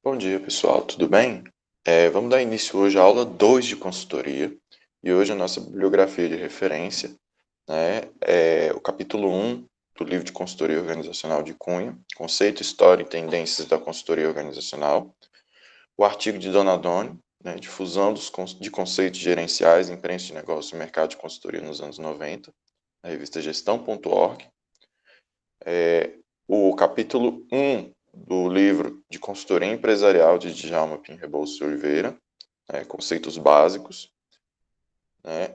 Bom dia, pessoal, tudo bem? Vamos dar início hoje à aula 2 de consultoria, e hoje a nossa bibliografia de referência, né, é o capítulo 1 do livro de Consultoria Organizacional de Cunha, Conceito, História e Tendências da Consultoria Organizacional, o artigo de Donadoni, né, Difusão de conceitos gerenciais em prensa de negócio e mercado de consultoria nos anos 90, na revista Gestão.org, o capítulo 1 do livro de Consultoria Empresarial de Djalma Pim Rebouças Oliveira, conceitos básicos, né,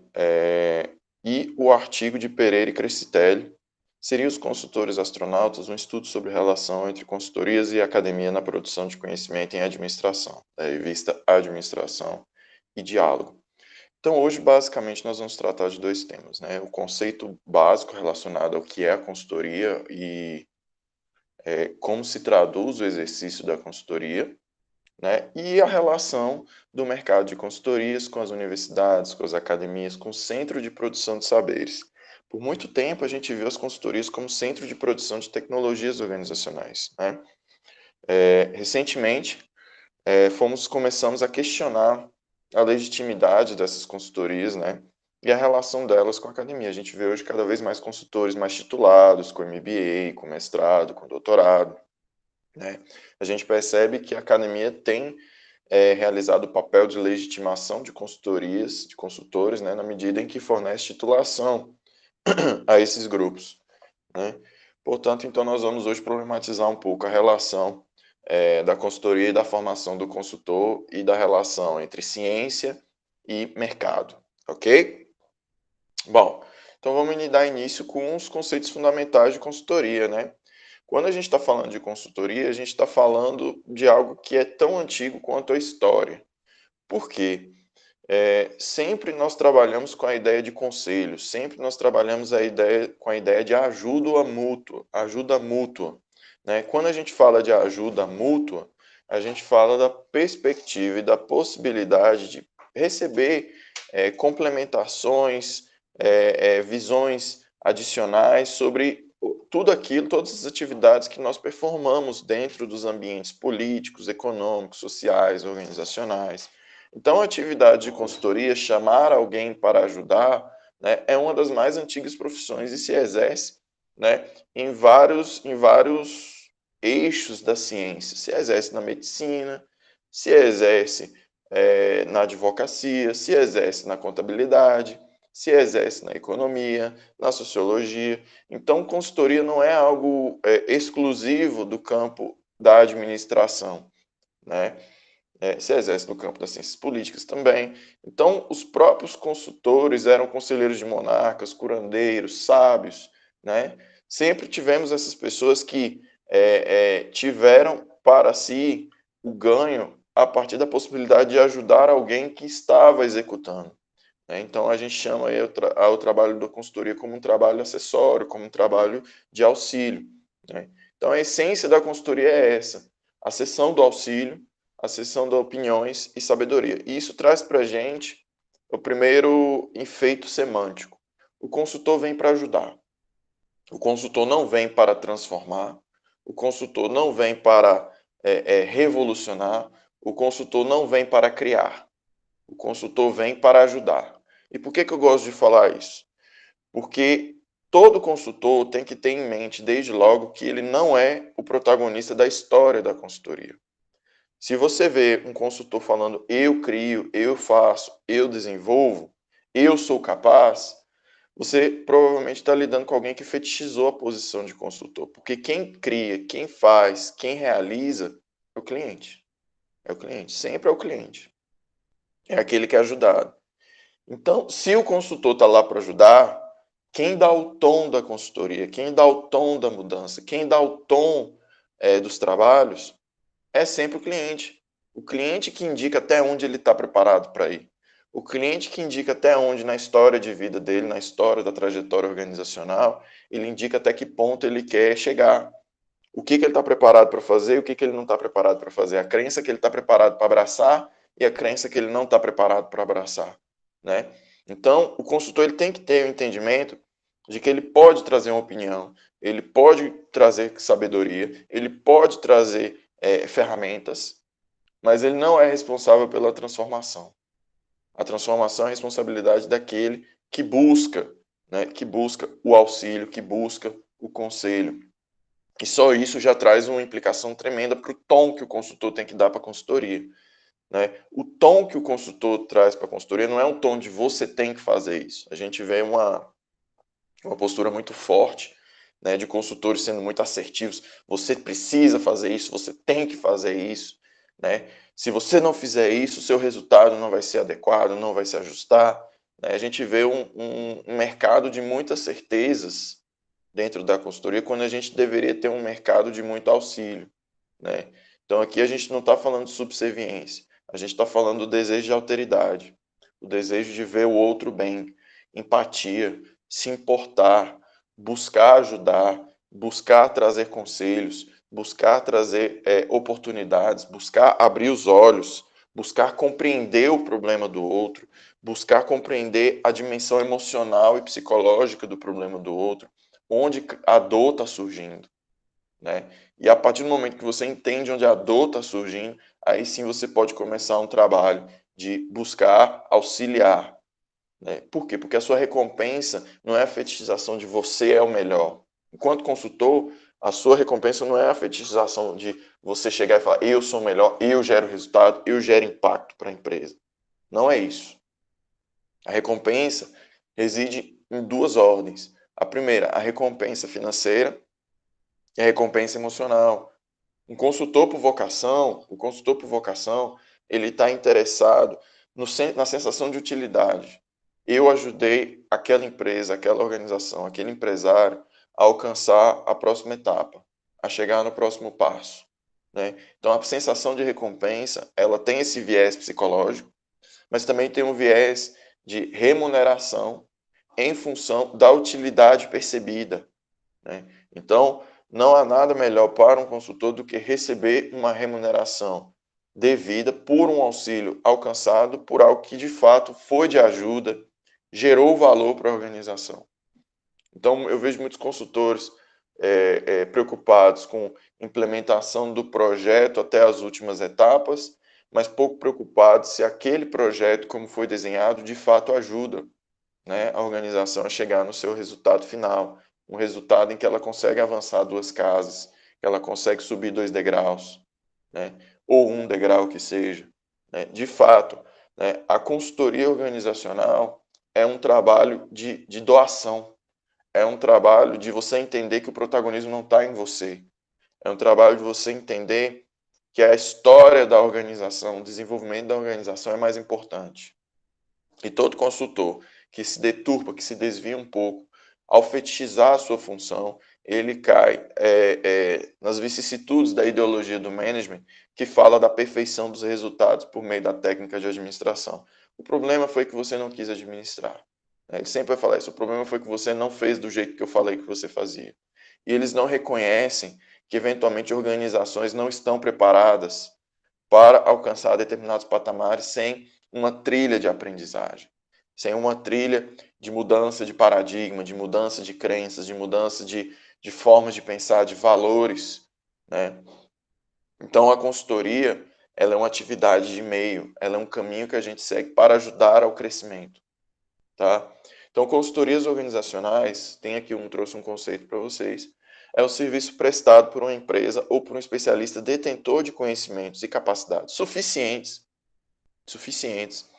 e o artigo de Pereira e Crescitelli, seriam os consultores astronautas, um estudo sobre relação entre consultorias e academia na produção de conhecimento em administração, da revista Administração e Diálogo. Então, hoje, basicamente, nós vamos tratar de dois temas, né? O conceito básico relacionado ao que é a consultoria e como se traduz o exercício da consultoria, né? E a relação do mercado de consultorias com as universidades, com as academias, com o centro de produção de saberes. Por muito tempo, a gente viu as consultorias como centro de produção de tecnologias organizacionais, né? Recentemente, começamos a questionar a legitimidade dessas consultorias, né? E a relação delas com a academia. A gente vê hoje cada vez mais consultores mais titulados, com MBA, com mestrado, com doutorado, né? A gente percebe que a academia tem realizado o papel de legitimação de consultorias, de consultores, né, na medida em que fornece titulação a esses grupos, né? Portanto, então, nós vamos hoje problematizar um pouco a relação da consultoria e da formação do consultor e da relação entre ciência e mercado, ok? Bom, então vamos dar início com os conceitos fundamentais de consultoria, né? Quando a gente está falando de consultoria, a gente está falando de algo que é tão antigo quanto a história. Por quê? Sempre nós trabalhamos com a ideia de conselho, sempre nós trabalhamos com a ideia de ajuda mútua, né? Quando a gente fala de ajuda mútua, a gente fala da perspectiva e da possibilidade de receber complementações, visões adicionais sobre tudo aquilo, todas as atividades que nós performamos dentro dos ambientes políticos, econômicos, sociais, organizacionais. Então, a atividade de consultoria, chamar alguém para ajudar, né, é uma das mais antigas profissões e se exerce, né, em vários eixos da ciência. Se exerce na medicina, se exerce na advocacia, se exerce na contabilidade, se exerce na economia, na sociologia. Então, consultoria não é algo exclusivo do campo da administração, né? Se exerce no campo das ciências políticas também. Então, os próprios consultores eram conselheiros de monarcas, curandeiros, sábios, né? Sempre tivemos essas pessoas que tiveram para si o ganho a partir da possibilidade de ajudar alguém que estava executando, né? Então, a gente chama aí o trabalho da consultoria como um trabalho acessório, como um trabalho de auxílio, né? Então, a essência da consultoria é essa, a cessão do auxílio, a cessão de opiniões e sabedoria. E isso traz para a gente o primeiro efeito semântico. O consultor vem para ajudar. O consultor não vem para transformar. O consultor não vem para revolucionar. O consultor não vem para criar. O consultor vem para ajudar. E por que eu gosto de falar isso? Porque todo consultor tem que ter em mente, desde logo, que ele não é o protagonista da história da consultoria. Se você vê um consultor falando eu crio, eu faço, eu desenvolvo, eu sou capaz, você provavelmente está lidando com alguém que fetichizou a posição de consultor. Porque quem cria, quem faz, quem realiza é o cliente. É o cliente, sempre é o cliente. É aquele que é ajudado. Então, se o consultor está lá para ajudar, quem dá o tom da consultoria, quem dá o tom da mudança, quem dá o tom dos trabalhos, é sempre o cliente. O cliente que indica até onde ele está preparado para ir. O cliente que indica até onde, na história de vida dele, na história da trajetória organizacional, ele indica até que ponto ele quer chegar. O que ele está preparado para fazer, o que ele não está preparado para fazer. A crença que ele está preparado para abraçar e a crença que ele não está preparado para abraçar, né? Então, o consultor ele tem que ter o entendimento de que ele pode trazer uma opinião, ele pode trazer sabedoria, ele pode trazer ferramentas, mas ele não é responsável pela transformação. A transformação é a responsabilidade daquele que busca, né, que busca o auxílio, que busca o conselho. E só isso já traz uma implicação tremenda para o tom que o consultor tem que dar para a consultoria, né? O tom que o consultor traz para a consultoria não é um tom de você tem que fazer isso. A gente vê uma postura muito forte, né, de consultores sendo muito assertivos. Você precisa fazer isso, você tem que fazer isso, né? Se você não fizer isso, o seu resultado não vai ser adequado, não vai se ajustar, né? A gente vê um mercado de muitas certezas dentro da consultoria, quando a gente deveria ter um mercado de muito auxílio, né? Então aqui a gente não está falando de subserviência, a gente está falando do desejo de alteridade, o desejo de ver o outro bem, empatia, se importar, buscar ajudar, buscar trazer conselhos, buscar trazer oportunidades, buscar abrir os olhos, buscar compreender o problema do outro, buscar compreender a dimensão emocional e psicológica do problema do outro, onde a dor está surgindo, né? E a partir do momento que você entende onde a dor está surgindo, aí sim você pode começar um trabalho de buscar auxiliar, né? Por quê? Porque a sua recompensa não é a fetichização de você é o melhor. Enquanto consultor, a sua recompensa não é a fetichização de você chegar e falar eu sou o melhor, eu gero resultado, eu gero impacto para a empresa. Não é isso. A recompensa reside em duas ordens. A primeira, a recompensa financeira e a recompensa emocional. O consultor por vocação, ele está interessado na sensação de utilidade. Eu ajudei aquela empresa, aquela organização, aquele empresário a alcançar a próxima etapa, a chegar no próximo passo, né? Então, a sensação de recompensa, ela tem esse viés psicológico, mas também tem um viés de remuneração em função da utilidade percebida, né? Então, não há nada melhor para um consultor do que receber uma remuneração devida por um auxílio alcançado por algo que de fato foi de ajuda, gerou valor para a organização. Então, eu vejo muitos consultores preocupados com implementação do projeto até as últimas etapas, mas pouco preocupados se aquele projeto, como foi desenhado, de fato ajuda, né, a organização a chegar no seu resultado final, um resultado em que ela consegue avançar 2 casas, que ela consegue subir 2 degraus, né, ou 1 degrau que seja, né. De fato, né, a consultoria organizacional é um trabalho de doação, é um trabalho de você entender que o protagonismo não está em você, é um trabalho de você entender que a história da organização, o desenvolvimento da organização é mais importante. E todo consultor que se deturpa, que se desvia um pouco, ao fetichizar a sua função, ele cai nas vicissitudes da ideologia do management, que fala da perfeição dos resultados por meio da técnica de administração. O problema foi que você não quis administrar. Ele sempre vai falar isso. O problema foi que você não fez do jeito que eu falei que você fazia. E eles não reconhecem que, eventualmente, organizações não estão preparadas para alcançar determinados patamares sem uma trilha de aprendizagem, sem uma trilha de mudança de paradigma, de mudança de crenças, de mudança de formas de pensar, de valores, né? Então, a consultoria, ela é uma atividade de meio, ela é um caminho que a gente segue para ajudar ao crescimento, tá? Então, consultorias organizacionais, tem aqui trouxe um conceito para vocês, é o serviço prestado por uma empresa ou por um especialista detentor de conhecimentos e capacidades suficientes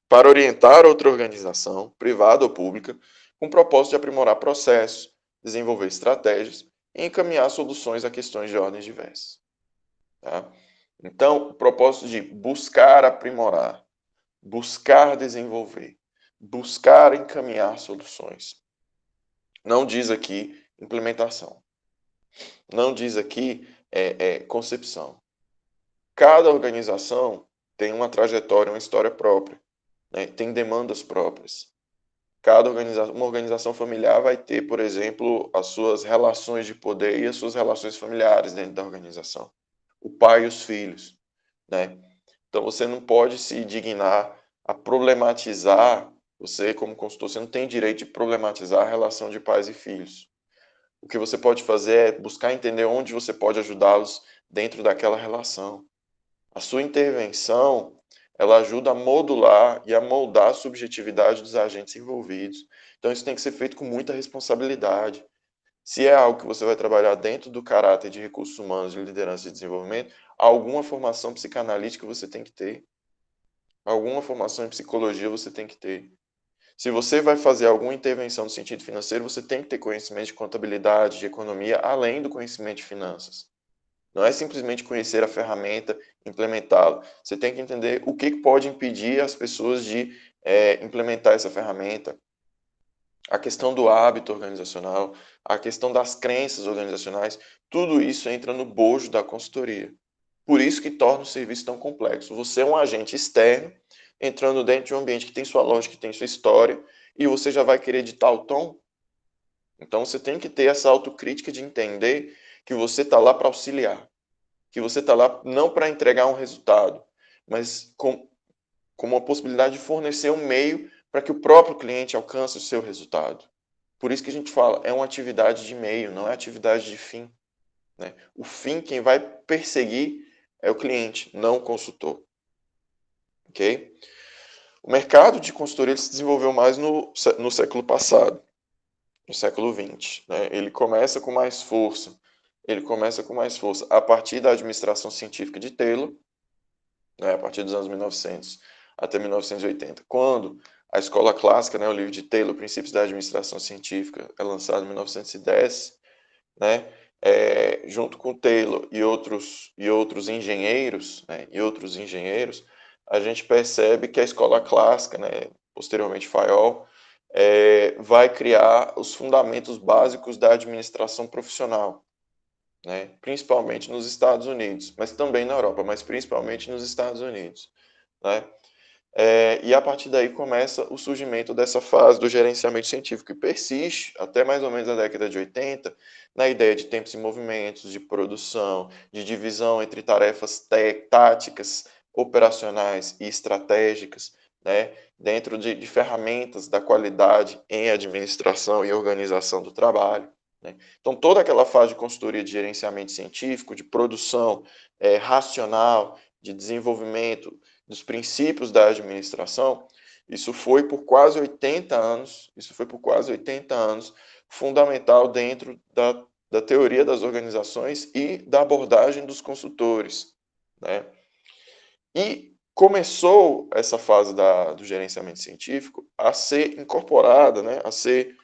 para orientar outra organização, privada ou pública, com o propósito de aprimorar processos, desenvolver estratégias e encaminhar soluções a questões de ordens diversas. Tá? Então, o propósito de buscar aprimorar, buscar desenvolver, buscar encaminhar soluções. Não diz aqui implementação. Não diz aqui concepção. Cada organização tem uma trajetória, uma história própria, né? Tem demandas próprias. Uma organização familiar vai ter, por exemplo, as suas relações de poder e as suas relações familiares dentro da organização. O pai e os filhos, né? Então, você não pode se dignar a problematizar, você como consultor, você não tem direito de problematizar a relação de pais e filhos. O que você pode fazer é buscar entender onde você pode ajudá-los dentro daquela relação. A sua intervenção, ela ajuda a modular e a moldar a subjetividade dos agentes envolvidos. Então isso tem que ser feito com muita responsabilidade. Se é algo que você vai trabalhar dentro do caráter de recursos humanos, de liderança e desenvolvimento, alguma formação psicanalítica você tem que ter. Alguma formação em psicologia você tem que ter. Se você vai fazer alguma intervenção no sentido financeiro, você tem que ter conhecimento de contabilidade, de economia, além do conhecimento de finanças. Não é simplesmente conhecer a ferramenta, implementá-la. Você tem que entender o que pode impedir as pessoas de implementar essa ferramenta, a questão do hábito organizacional, a questão das crenças organizacionais, tudo isso entra no bojo da consultoria. Por isso que torna o serviço tão complexo. Você é um agente externo, entrando dentro de um ambiente que tem sua lógica, que tem sua história, e você já vai querer ditar o tom? Então você tem que ter essa autocrítica de entender que você está lá para auxiliar, que você está lá não para entregar um resultado, mas com uma possibilidade de fornecer um meio para que o próprio cliente alcance o seu resultado. Por isso que a gente fala, é uma atividade de meio, não é atividade de fim. Né? O fim, quem vai perseguir é o cliente, não o consultor. Ok? O mercado de consultoria se desenvolveu mais no século passado, no século XX. Né? Ele começa com mais força. Ele começa com mais força a partir da administração científica de Taylor, né, a partir dos anos 1900 até 1980, quando a escola clássica, né, o livro de Taylor, Princípios da Administração Científica, é lançado em 1910, né, junto com Taylor e outros engenheiros, né, a gente percebe que a escola clássica, né, posteriormente Fayol, vai criar os fundamentos básicos da administração profissional, né, principalmente nos Estados Unidos, mas também na Europa, mas principalmente nos Estados Unidos, né? E a partir daí começa o surgimento dessa fase do gerenciamento científico, que persiste até mais ou menos a década de 80, na ideia de tempos e movimentos, de produção, de divisão entre tarefas táticas, operacionais e estratégicas, né, dentro de ferramentas da qualidade em administração e organização do trabalho. Né? Então, toda aquela fase de consultoria de gerenciamento científico, de produção racional, de desenvolvimento dos princípios da administração, isso foi por quase 80 anos, fundamental dentro da teoria das organizações e da abordagem dos consultores. Né? E começou essa fase do gerenciamento científico a ser incorporada, né, a ser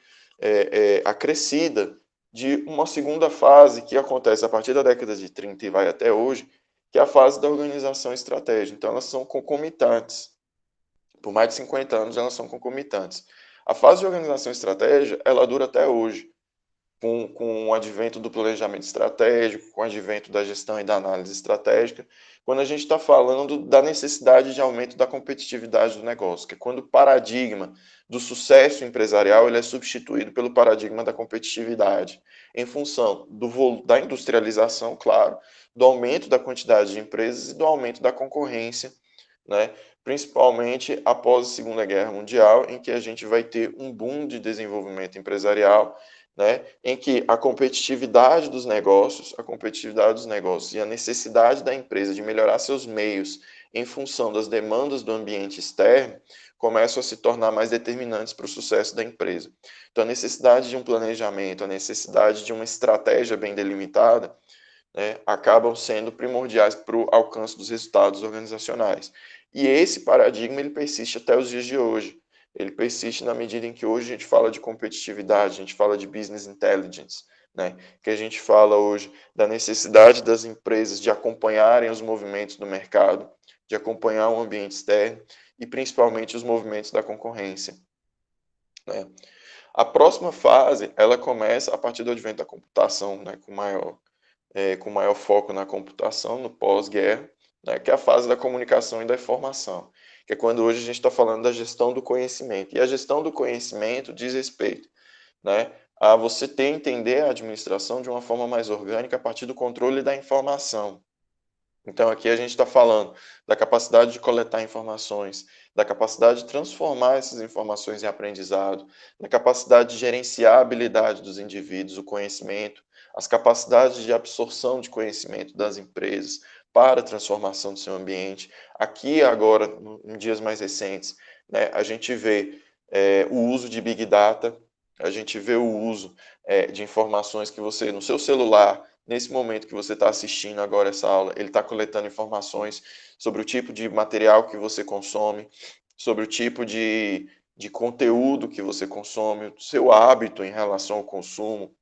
acrescida de uma segunda fase que acontece a partir da década de 30 e vai até hoje, que é a fase da organização estratégica. Então, elas são concomitantes. Por mais de 50 anos, elas são concomitantes. A fase de organização estratégica, ela dura até hoje, com o advento do planejamento estratégico, com o advento da gestão e da análise estratégica, quando a gente está falando da necessidade de aumento da competitividade do negócio, que é quando o paradigma do sucesso empresarial ele é substituído pelo paradigma da competitividade, em função da industrialização, claro, do aumento da quantidade de empresas e do aumento da concorrência, né? Principalmente após a Segunda Guerra Mundial, em que a gente vai ter um boom de desenvolvimento empresarial, né, em que a competitividade dos negócios e a necessidade da empresa de melhorar seus meios em função das demandas do ambiente externo começam a se tornar mais determinantes para o sucesso da empresa. Então, a necessidade de um planejamento, a necessidade de uma estratégia bem delimitada, né, acabam sendo primordiais para o alcance dos resultados organizacionais. E esse paradigma ele persiste até os dias de hoje. Ele persiste na medida em que hoje a gente fala de competitividade, a gente fala de business intelligence, né? Que a gente fala hoje da necessidade das empresas de acompanharem os movimentos do mercado, de acompanhar o ambiente externo e principalmente os movimentos da concorrência, né? A próxima fase, ela começa a partir do advento da computação, né, com maior foco na computação, no pós-guerra, né, que é a fase da comunicação e da informação, que é quando hoje a gente está falando da gestão do conhecimento. E a gestão do conhecimento diz respeito, né, a você ter entender a administração de uma forma mais orgânica a partir do controle da informação. Então, aqui a gente está falando da capacidade de coletar informações, da capacidade de transformar essas informações em aprendizado, da capacidade de gerenciar a habilidade dos indivíduos, o conhecimento, as capacidades de absorção de conhecimento das empresas, para a transformação do seu ambiente. Aqui, agora, em dias mais recentes, né, a gente vê o uso de Big Data, a gente vê o uso de informações que você, no seu celular, nesse momento que você está assistindo agora essa aula, ele está coletando informações sobre o tipo de material que você consome, sobre o tipo de conteúdo que você consome, o seu hábito em relação ao consumo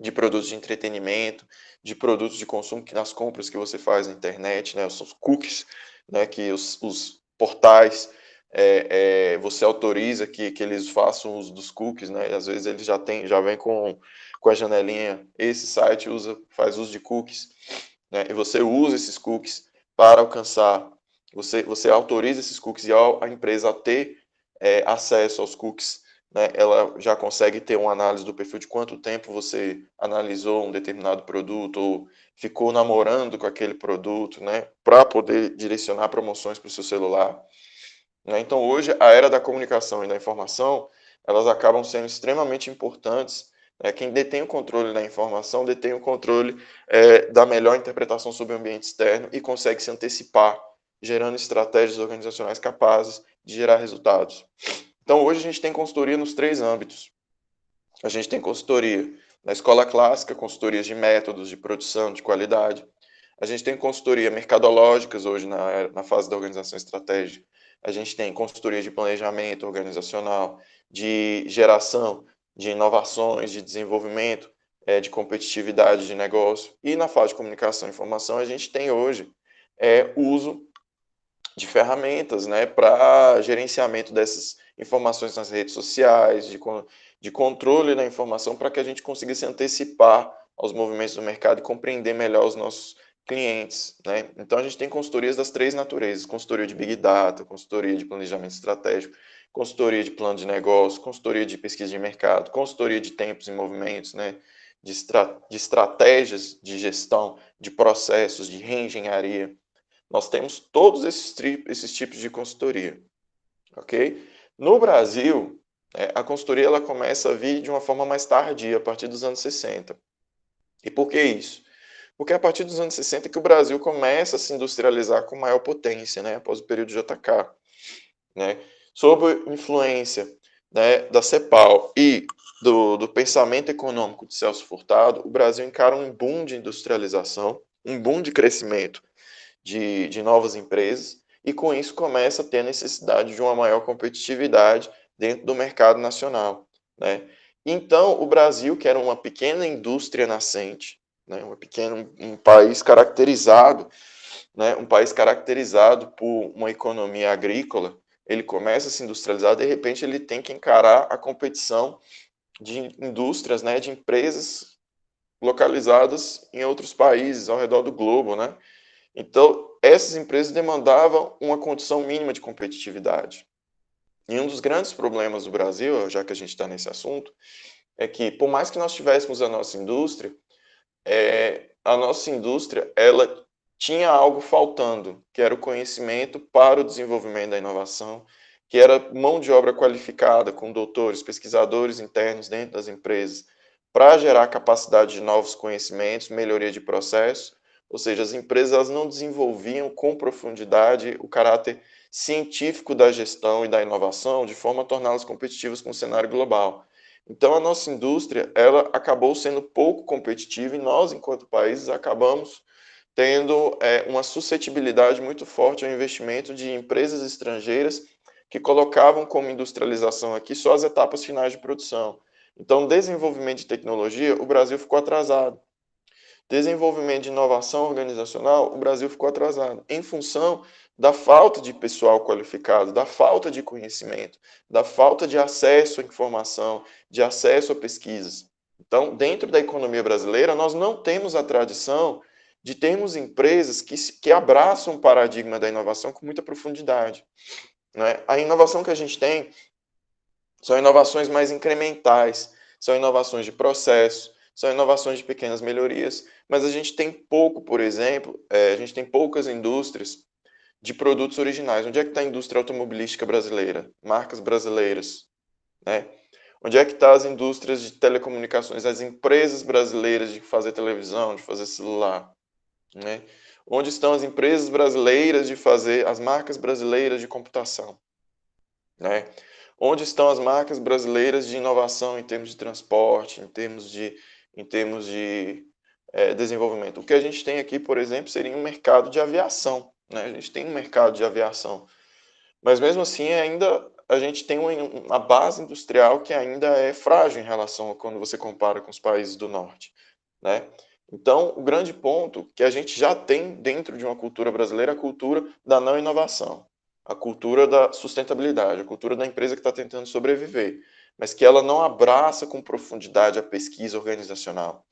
de produtos de entretenimento, de produtos de consumo que nas compras que você faz na internet, né, os cookies, né, que os portais você autoriza que eles façam uso dos cookies, né, e às vezes eles já vem com a janelinha, esse site faz uso de cookies, né, e você usa esses cookies para alcançar, você autoriza esses cookies e a empresa ter acesso aos cookies, né, ela já consegue ter uma análise do perfil de quanto tempo você analisou um determinado produto ou ficou namorando com aquele produto, né, para poder direcionar promoções para o seu celular, né. Então hoje a era da comunicação e da informação, elas acabam sendo extremamente importantes, né, quem detém o controle da informação detém o controle da melhor interpretação sobre o ambiente externo e consegue se antecipar, gerando estratégias organizacionais capazes de gerar resultados. Então, hoje a gente tem consultoria nos 3 âmbitos. A gente tem consultoria na escola clássica, consultorias de métodos, de produção, de qualidade. A gente tem consultoria mercadológicas hoje na fase da organização estratégica. A gente tem consultoria de planejamento organizacional, de geração de inovações, de desenvolvimento, de competitividade de negócio. E na fase de comunicação e informação, a gente tem hoje o uso de ferramentas, né, para gerenciamento dessas informações nas redes sociais, de controle da informação, para que a gente consiga se antecipar aos movimentos do mercado e compreender melhor os nossos clientes, né. Então a gente tem consultorias das 3 naturezas: consultoria de Big Data, consultoria de planejamento estratégico, consultoria de plano de negócio, consultoria de pesquisa de mercado, consultoria de tempos e movimentos, né, de estratégias de gestão, de processos, de reengenharia. Nós temos todos esses tipos de consultoria, ok? No Brasil, a consultoria ela começa a vir de uma forma mais tardia, a partir dos anos 60. E por que isso? Porque é a partir dos anos 60 que o Brasil começa a se industrializar com maior potência, né, após o período JK, né? Sob influência, né, da CEPAL e do pensamento econômico de Celso Furtado, o Brasil encara um boom de industrialização, um boom de crescimento de novas empresas, e com isso começa a ter a necessidade de uma maior competitividade dentro do mercado nacional, né. Então, o Brasil, que era uma pequena indústria nascente, né, um país caracterizado, né, um país caracterizado por uma economia agrícola, ele começa a se industrializar, de repente ele tem que encarar a competição de indústrias, né, de empresas localizadas em outros países ao redor do globo, né. Então, essas empresas demandavam uma condição mínima de competitividade. E um dos grandes problemas do Brasil, já que a gente está nesse assunto, é que, por mais que nós tivéssemos a nossa indústria, ela tinha algo faltando, que era o conhecimento para o desenvolvimento da inovação, que era mão de obra qualificada, com doutores, pesquisadores internos dentro das empresas, para gerar capacidade de novos conhecimentos, melhoria de processo, ou seja, as empresas elas não desenvolviam com profundidade o caráter científico da gestão e da inovação, de forma a torná-las competitivas com o cenário global. Então a nossa indústria, ela acabou sendo pouco competitiva e nós, enquanto países, acabamos tendo uma suscetibilidade muito forte ao investimento de empresas estrangeiras que colocavam como industrialização aqui só as etapas finais de produção. Então, desenvolvimento de tecnologia, o Brasil ficou atrasado. Desenvolvimento de inovação organizacional, o Brasil ficou atrasado, em função da falta de pessoal qualificado, da falta de conhecimento, da falta de acesso à informação, de acesso a pesquisas. Então, dentro da economia brasileira, nós não temos a tradição de termos empresas que abraçam o paradigma da inovação com muita profundidade, né? A inovação que a gente tem são inovações mais incrementais, são inovações de processo, são inovações de pequenas melhorias, mas a gente tem pouco, por exemplo, a gente tem poucas indústrias de produtos originais. Onde é que está a indústria automobilística brasileira? Marcas brasileiras, né? Onde é que estão as indústrias de telecomunicações, as empresas brasileiras de fazer televisão, de fazer celular, né? Onde estão as empresas brasileiras de fazer, as marcas brasileiras de computação, né? Onde estão as marcas brasileiras de inovação em termos de transporte, em termos de desenvolvimento? O que a gente tem aqui, por exemplo, seria um mercado de aviação, né? A gente tem um mercado de aviação, mas mesmo assim ainda a gente tem uma base industrial que ainda é frágil em relação a quando você compara com os países do norte, né? Então, o grande ponto que a gente já tem dentro de uma cultura brasileira é a cultura da não inovação, a cultura da sustentabilidade, a cultura da empresa que está tentando sobreviver, mas que ela não abraça com profundidade a pesquisa organizacional,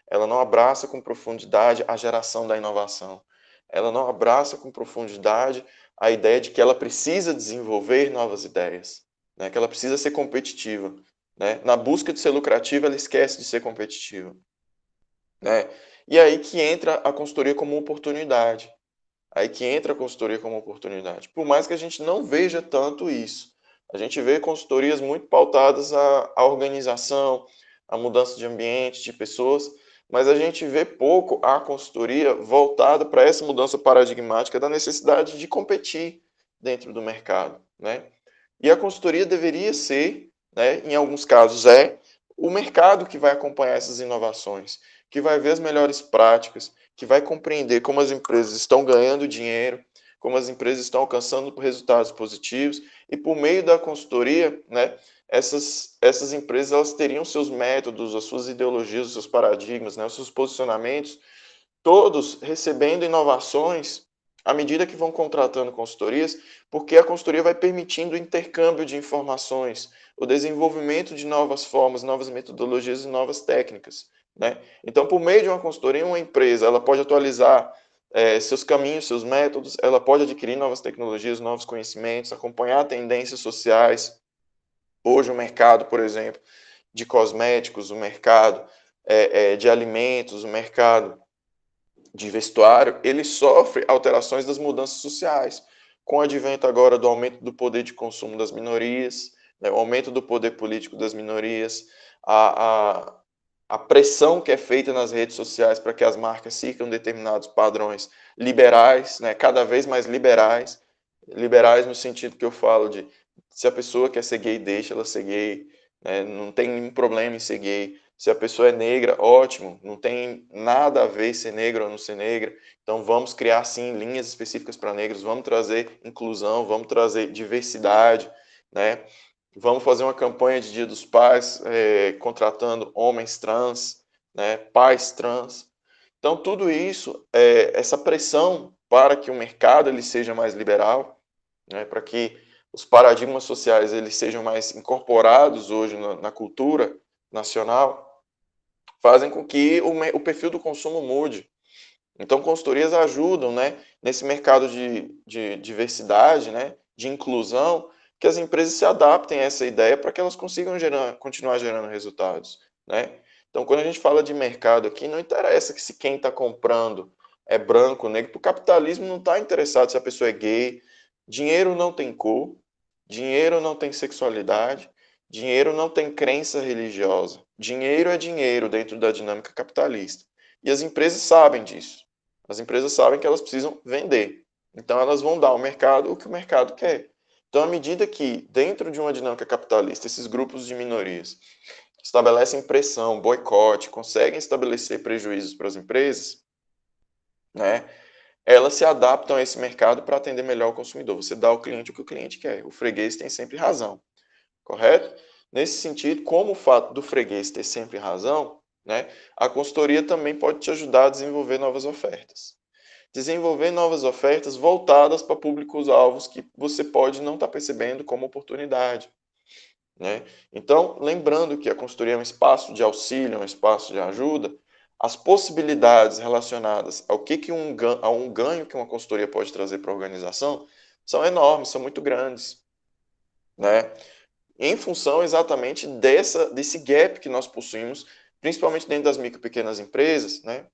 ela não abraça com profundidade a geração da inovação, ela não abraça com profundidade a ideia de que ela precisa desenvolver novas ideias, né? Que ela precisa ser competitiva, né? Na busca de ser lucrativa, ela esquece de ser competitiva, né? E aí que entra a consultoria como oportunidade. Aí que entra a consultoria como oportunidade. Por mais que a gente não veja tanto isso. A gente vê consultorias muito pautadas à organização, à mudança de ambiente, de pessoas, mas a gente vê pouco a consultoria voltada para essa mudança paradigmática da necessidade de competir dentro do mercado, né? E a consultoria deveria ser, né, em alguns casos o mercado que vai acompanhar essas inovações, que vai ver as melhores práticas, que vai compreender como as empresas estão ganhando dinheiro, como as empresas estão alcançando resultados positivos, e por meio da consultoria, né, essas empresas elas teriam seus métodos, as suas ideologias, os seus paradigmas, né, os seus posicionamentos, todos recebendo inovações à medida que vão contratando consultorias, porque a consultoria vai permitindo o intercâmbio de informações, o desenvolvimento de novas formas, novas metodologias e novas técnicas, né? Então, por meio de uma consultoria, uma empresa ela pode atualizar seus caminhos, seus métodos, ela pode adquirir novas tecnologias, novos conhecimentos, acompanhar tendências sociais. Hoje, o mercado, por exemplo, de cosméticos, o mercado de alimentos, o mercado de vestuário, ele sofre alterações das mudanças sociais, com o advento agora do aumento do poder de consumo das minorias, né, o aumento do poder político das minorias, a, a pressão que é feita nas redes sociais para que as marcas sigam determinados padrões liberais, né, cada vez mais liberais, liberais no sentido que eu falo de se a pessoa quer ser gay, deixa ela ser gay, né, não tem nenhum problema em ser gay. Se a pessoa é negra, ótimo, não tem nada a ver ser negro ou não ser negra. Então vamos criar sim linhas específicas para negros, vamos trazer inclusão, vamos trazer diversidade, né? Vamos fazer uma campanha de Dia dos Pais, contratando homens trans, né, pais trans. Então tudo isso, essa pressão para que o mercado ele seja mais liberal, né, para que os paradigmas sociais eles sejam mais incorporados hoje na cultura nacional, fazem com que o perfil do consumo mude. Então, consultorias ajudam, né, nesse mercado de diversidade, né, de inclusão, que as empresas se adaptem a essa ideia para que elas consigam continuar gerando resultados, né? Então, quando a gente fala de mercado aqui, não interessa que se quem está comprando é branco, negro, o capitalismo não está interessado se a pessoa é gay. Dinheiro não tem cor, dinheiro não tem sexualidade, dinheiro não tem crença religiosa. Dinheiro é dinheiro dentro da dinâmica capitalista. E as empresas sabem disso. As empresas sabem que elas precisam vender. Então, elas vão dar ao mercado o que o mercado quer. Então, à medida que, dentro de uma dinâmica capitalista, esses grupos de minorias estabelecem pressão, boicote, conseguem estabelecer prejuízos para as empresas, né, elas se adaptam a esse mercado para atender melhor o consumidor. Você dá ao cliente o que o cliente quer. O freguês tem sempre razão, correto? Nesse sentido, como o fato do freguês ter sempre razão, né, a consultoria também pode te ajudar a desenvolver novas ofertas. Desenvolver novas ofertas voltadas para públicos-alvos que você pode não estar percebendo como oportunidade, né? Então, lembrando que a consultoria é um espaço de auxílio, um espaço de ajuda, as possibilidades relacionadas a um ganho que uma consultoria pode trazer para a organização são enormes, são muito grandes, né? Em função exatamente desse gap que nós possuímos, principalmente dentro das micro e pequenas empresas, né?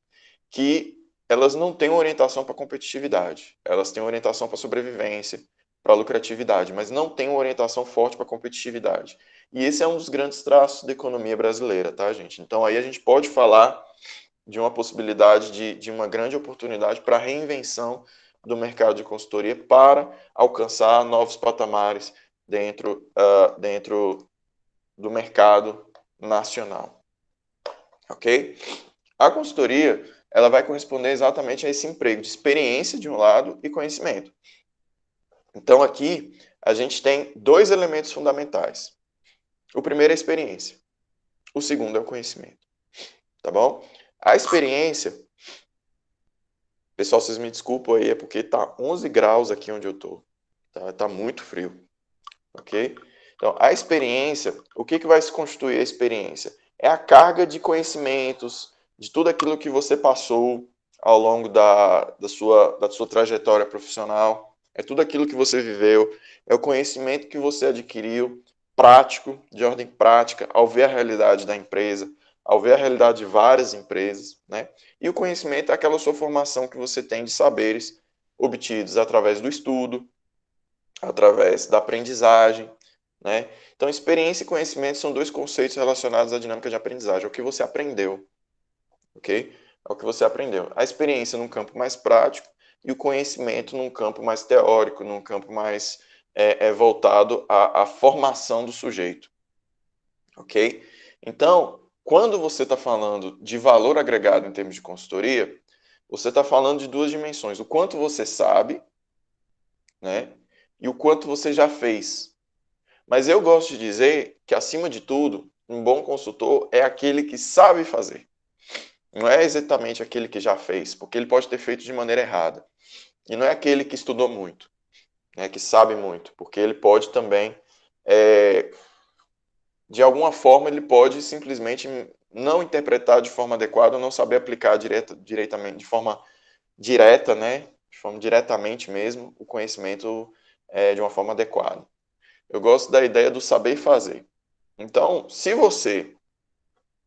Que elas não têm orientação para competitividade, elas têm orientação para sobrevivência, para lucratividade, mas não têm uma orientação forte para competitividade. E esse é um dos grandes traços da economia brasileira, tá, gente? Então aí a gente pode falar de uma possibilidade de uma grande oportunidade para a reinvenção do mercado de consultoria para alcançar novos patamares dentro do mercado nacional. Ok? A consultoria, ela vai corresponder exatamente a esse emprego de experiência de um lado e conhecimento. Então aqui a gente tem dois elementos fundamentais. O primeiro é a experiência. O segundo é o conhecimento. Tá bom? A experiência, pessoal, vocês me desculpam aí, é porque tá 11 graus aqui onde eu tô. Tá muito frio. Ok? Então, a experiência, o que vai se constituir a experiência? É a carga de conhecimentos, de tudo aquilo que você passou ao longo da sua trajetória profissional, é tudo aquilo que você viveu, é o conhecimento que você adquiriu, prático, de ordem prática, ao ver a realidade da empresa, ao ver a realidade de várias empresas, né? E o conhecimento é aquela sua formação que você tem de saberes obtidos através do estudo, através da aprendizagem, né? Então, experiência e conhecimento são dois conceitos relacionados à dinâmica de aprendizagem, é o que você aprendeu, ok? É o que você aprendeu. A experiência num campo mais prático e o conhecimento num campo mais teórico, num campo mais voltado à formação do sujeito, ok? Então, quando você está falando de valor agregado em termos de consultoria, você está falando de duas dimensões, o quanto você sabe, né? E o quanto você já fez. Mas eu gosto de dizer que, acima de tudo, um bom consultor é aquele que sabe fazer. Não é exatamente aquele que já fez, porque ele pode ter feito de maneira errada. E não é aquele que estudou muito, né, que sabe muito, porque ele pode também, de alguma forma, ele pode simplesmente não interpretar de forma adequada, não saber aplicar diretamente, de forma direta, né, de forma diretamente mesmo, o conhecimento de uma forma adequada. Eu gosto da ideia do saber fazer. Então, se você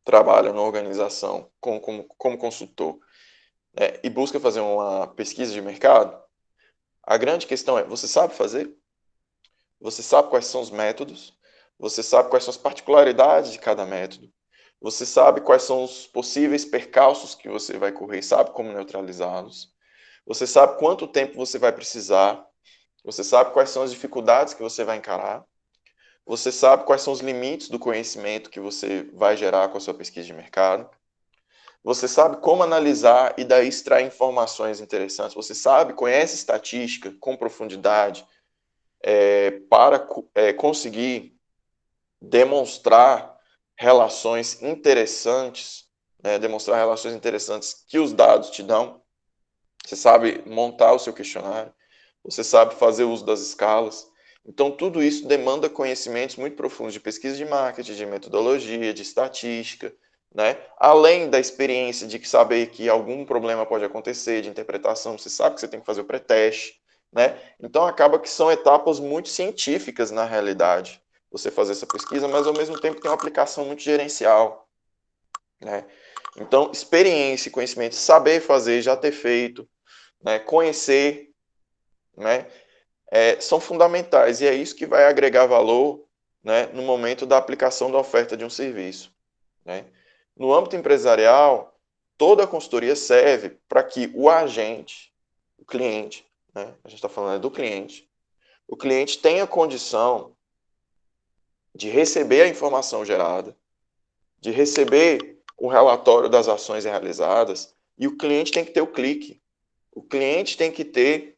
trabalha numa organização como consultor, né, e busca fazer uma pesquisa de mercado, a grande questão é, você sabe fazer? Você sabe quais são os métodos? Você sabe quais são as particularidades de cada método? Você sabe quais são os possíveis percalços que você vai correr, sabe como neutralizá-los? Você sabe quanto tempo você vai precisar? Você sabe quais são as dificuldades que você vai encarar? Você sabe quais são os limites do conhecimento que você vai gerar com a sua pesquisa de mercado? Você sabe como analisar e daí extrair informações interessantes? Você sabe, conhece estatística com profundidade para conseguir demonstrar relações interessantes, né? Demonstrar relações interessantes que os dados te dão? Você sabe montar o seu questionário? Você sabe fazer uso das escalas? Então, tudo isso demanda conhecimentos muito profundos de pesquisa de marketing, de metodologia, de estatística, né? Além da experiência de saber que algum problema pode acontecer, de interpretação, você sabe que você tem que fazer o pré-teste, né? Então, acaba que são etapas muito científicas na realidade, você fazer essa pesquisa, mas ao mesmo tempo tem uma aplicação muito gerencial, né? Então, experiência e conhecimento, saber fazer, já ter feito, né? Conhecer, né? São fundamentais e é isso que vai agregar valor, né, no momento da aplicação da oferta de um serviço, né? No âmbito empresarial, toda a consultoria serve para que o agente, o cliente, né, a gente está falando do cliente, o cliente tenha condição de receber a informação gerada, de receber o relatório das ações realizadas, e o cliente tem que ter o clique. O cliente tem que ter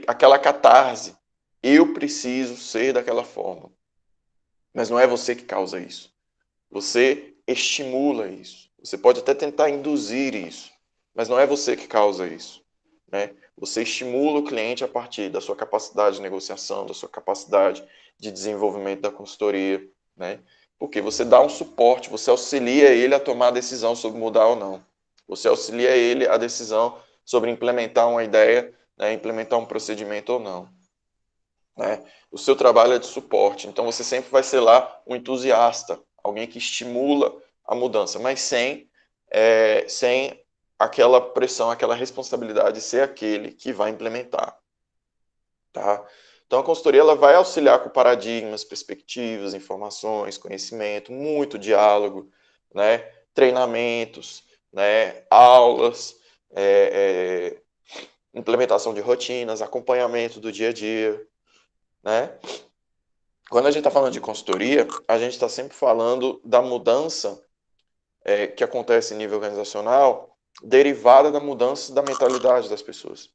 aquela catarse. Eu preciso ser daquela forma. Mas não é você que causa isso. Você estimula isso. Você pode até tentar induzir isso, mas não é você que causa isso, né? Você estimula o cliente a partir da sua capacidade de negociação, da sua capacidade de desenvolvimento da consultoria, né? Porque você dá um suporte, você auxilia ele a tomar a decisão sobre mudar ou não. Você auxilia ele a decisão sobre implementar uma ideia, né, implementar um procedimento ou não, né? O seu trabalho é de suporte, então você sempre vai ser lá um entusiasta, alguém que estimula a mudança, mas sem aquela pressão, aquela responsabilidade de ser aquele que vai implementar, tá? Então a consultoria ela vai auxiliar com paradigmas, perspectivas, informações, conhecimento, muito diálogo, né? Treinamentos, né? Aulas, implementação de rotinas, acompanhamento do dia a dia, né? Quando a gente está falando de consultoria, a gente está sempre falando da mudança que acontece em nível organizacional derivada da mudança da mentalidade das pessoas.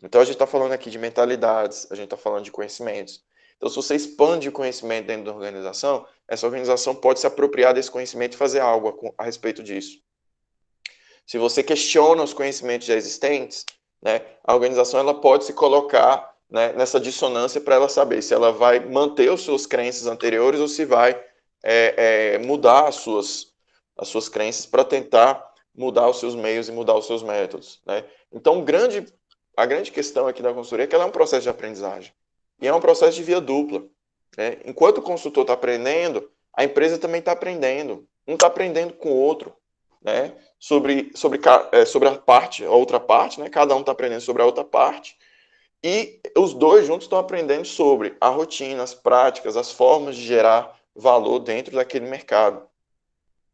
Então, a gente está falando aqui de mentalidades, a gente está falando de conhecimentos. Então, se você expande o conhecimento dentro da organização, essa organização pode se apropriar desse conhecimento e fazer algo a respeito disso. Se você questiona os conhecimentos já existentes, né, a organização ela pode se colocar, né, nessa dissonância para ela saber se ela vai manter as suas crenças anteriores ou se vai mudar as suas crenças para tentar mudar os seus meios e mudar os seus métodos, né? Então, a grande questão aqui da consultoria é que ela é um processo de aprendizagem. E é um processo de via dupla, né? Enquanto o consultor está aprendendo, a empresa também está aprendendo. Um está aprendendo com o outro, né? Sobre a outra parte, né? Cada um está aprendendo sobre a outra parte. E os dois juntos estão aprendendo sobre a rotina, as práticas, as formas de gerar valor dentro daquele mercado,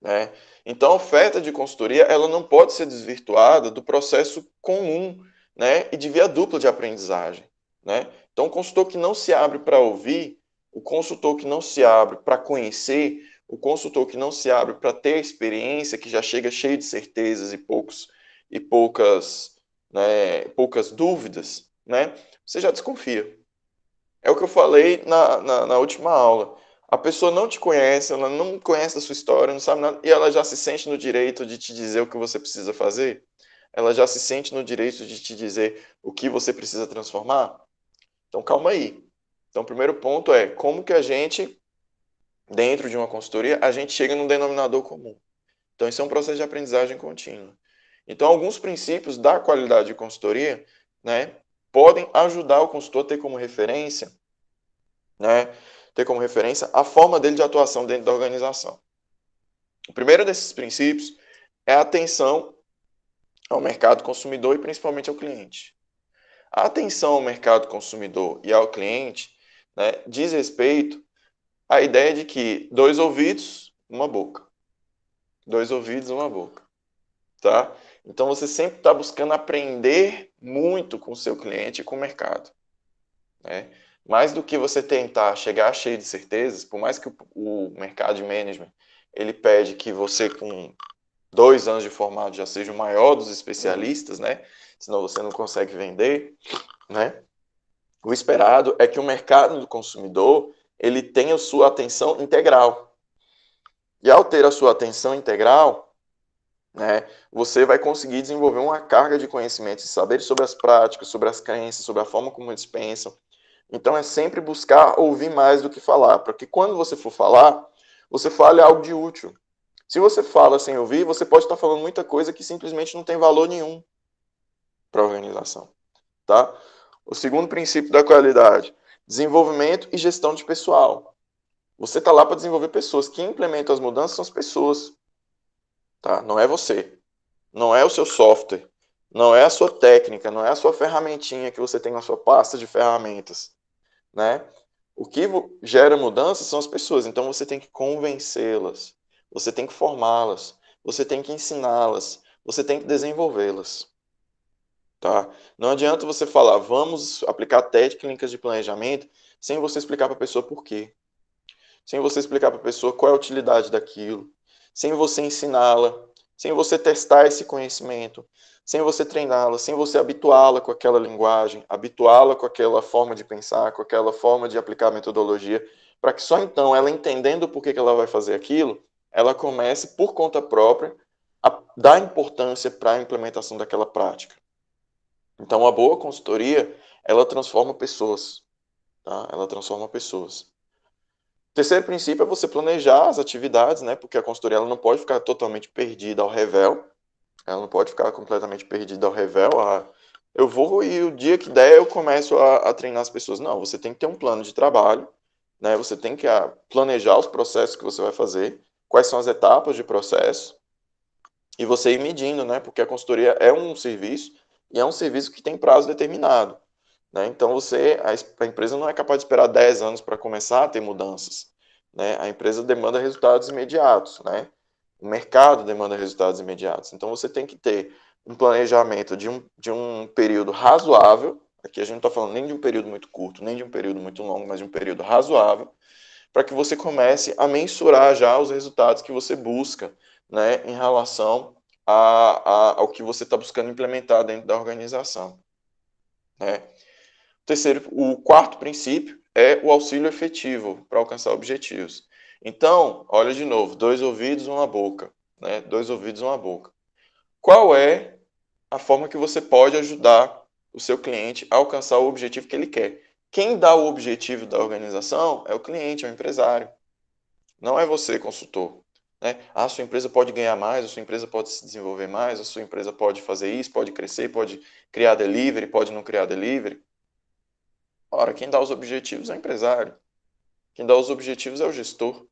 né? Então, a oferta de consultoria ela não pode ser desvirtuada do processo comum, né? E de via dupla de aprendizagem, né? Então, o consultor que não se abre para ouvir, o consultor que não se abre para conhecer, o consultor que não se abre para ter experiência, que já chega cheio de certezas e poucas dúvidas, né? Você já desconfia. É o que eu falei na última aula. A pessoa não te conhece, ela não conhece a sua história, não sabe nada, e ela já se sente no direito de te dizer o que você precisa fazer? Ela já se sente no direito de te dizer o que você precisa transformar? Então, calma aí. Então, o primeiro ponto é como que a gente, dentro de uma consultoria, a gente chega num denominador comum. Então, isso é um processo de aprendizagem contínua. Então, alguns princípios da qualidade de consultoria, né, podem ajudar o consultor a ter como referência, né, a forma dele de atuação dentro da organização. O primeiro desses princípios é a atenção ao mercado consumidor e principalmente ao cliente. A atenção ao mercado consumidor e ao cliente, né, diz respeito à ideia de que 2 ouvidos, uma boca. 2 ouvidos, uma boca. Tá? Então você sempre está buscando aprender muito com o seu cliente e com o mercado, né? Mais do que você tentar chegar cheio de certezas, por mais que o mercado de management ele pede que você com 2 anos de formado já seja o maior dos especialistas, né? Senão você não consegue vender, né? O esperado é que o mercado do consumidor ele tenha a sua atenção integral. E ao ter a sua atenção integral, né, você vai conseguir desenvolver uma carga de conhecimentos e saberes sobre as práticas, sobre as crenças, sobre a forma como eles pensam. Então é sempre buscar ouvir mais do que falar, para que quando você for falar, você fale algo de útil. Se você fala sem ouvir, você pode estar falando muita coisa que simplesmente não tem valor nenhum para a organização, tá? O segundo princípio da qualidade, desenvolvimento e gestão de pessoal. Você está lá para desenvolver pessoas. Quem implementa as mudanças são as pessoas, tá? Não é você. Não é o seu software. Não é a sua técnica. Não é a sua ferramentinha que você tem na sua pasta de ferramentas, né? O que gera mudanças são as pessoas. Então você tem que convencê-las. Você tem que formá-las. Você tem que ensiná-las. Você tem que desenvolvê-las. Tá? Não adianta você falar, vamos aplicar técnicas de planejamento, sem você explicar para a pessoa por quê. Sem você explicar para a pessoa qual é a utilidade daquilo. Sem você ensiná-la. Sem você testar esse conhecimento. Sem você treiná-la. Sem você habituá-la com aquela linguagem. Habituá-la com aquela forma de pensar. Com aquela forma de aplicar a metodologia. Para que só então, ela entendendo por que ela vai fazer aquilo, ela comece, por conta própria, a dar importância para a implementação daquela prática. Então, a boa consultoria, ela transforma pessoas, tá? Ela transforma pessoas. O terceiro princípio é você planejar as atividades, né? Porque a consultoria ela não pode ficar totalmente perdida ao revel. Ela não pode ficar completamente perdida ao revel. Eu vou e o dia que der eu começo a treinar as pessoas. Não, você tem que ter um plano de trabalho, né? Você tem que planejar os processos que você vai fazer, quais são as etapas de processo, e você ir medindo, né? Porque a consultoria é um serviço e é um serviço que tem prazo determinado, né? Então a empresa não é capaz de esperar 10 anos para começar a ter mudanças, né? A empresa demanda resultados imediatos, né? O mercado demanda resultados imediatos. Então, você tem que ter um planejamento de um período razoável. Aqui a gente não está falando nem de um período muito curto, nem de um período muito longo, mas de um período razoável, para que você comece a mensurar já os resultados que você busca, né, em relação ao que você está buscando implementar dentro da organização, né? O quarto princípio é o auxílio efetivo para alcançar objetivos. Então, olha de novo, 2 ouvidos, uma boca, né? 2 ouvidos, uma boca. Qual é a forma que você pode ajudar o seu cliente a alcançar o objetivo que ele quer? Quem dá o objetivo da organização é o cliente, é o empresário. Não é você, consultor. Né? A sua empresa pode ganhar mais, a sua empresa pode se desenvolver mais, a sua empresa pode fazer isso, pode crescer, pode criar delivery, pode não criar delivery. Ora, quem dá os objetivos é o empresário. Quem dá os objetivos é o gestor.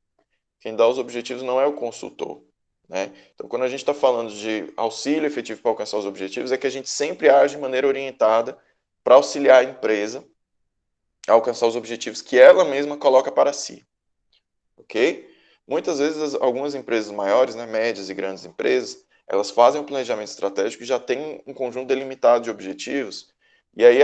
Quem dá os objetivos não é o consultor. Né? Então, quando a gente está falando de auxílio efetivo para alcançar os objetivos, é que a gente sempre age de maneira orientada para auxiliar a empresa a alcançar os objetivos que ela mesma coloca para si. Ok? Muitas vezes, algumas empresas maiores, né, médias e grandes empresas, elas fazem um planejamento estratégico e já tem um conjunto delimitado de objetivos. E aí,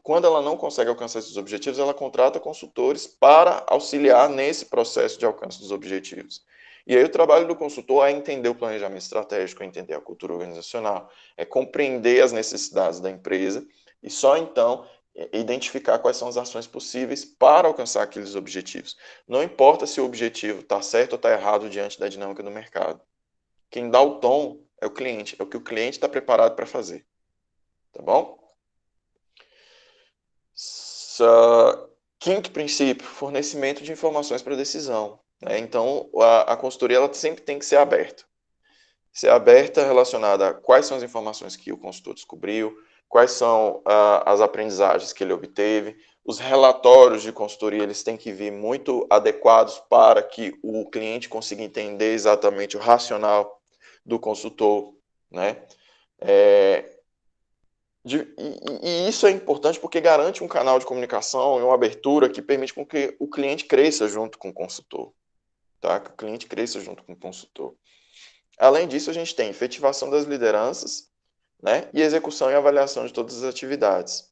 quando ela não consegue alcançar esses objetivos, ela contrata consultores para auxiliar nesse processo de alcance dos objetivos. E aí, o trabalho do consultor é entender o planejamento estratégico, é entender a cultura organizacional, é compreender as necessidades da empresa e só então identificar quais são as ações possíveis para alcançar aqueles objetivos. Não importa se o objetivo está certo ou está errado diante da dinâmica do mercado. Quem dá o tom é o cliente, é o que o cliente está preparado para fazer. Tá bom? Quinto princípio, fornecimento de informações para decisão. Né? Então, a consultoria ela sempre tem que ser aberta. Ser aberta relacionada a quais são as informações que o consultor descobriu, quais são as aprendizagens que ele obteve. Os relatórios de consultoria eles têm que vir muito adequados para que o cliente consiga entender exatamente o racional do consultor, né? E isso é importante porque garante um canal de comunicação e uma abertura que permite com que o cliente cresça junto com o consultor, tá? Que o cliente cresça junto com o consultor. Além disso, a gente tem efetivação das lideranças, né? E execução e avaliação de todas as atividades.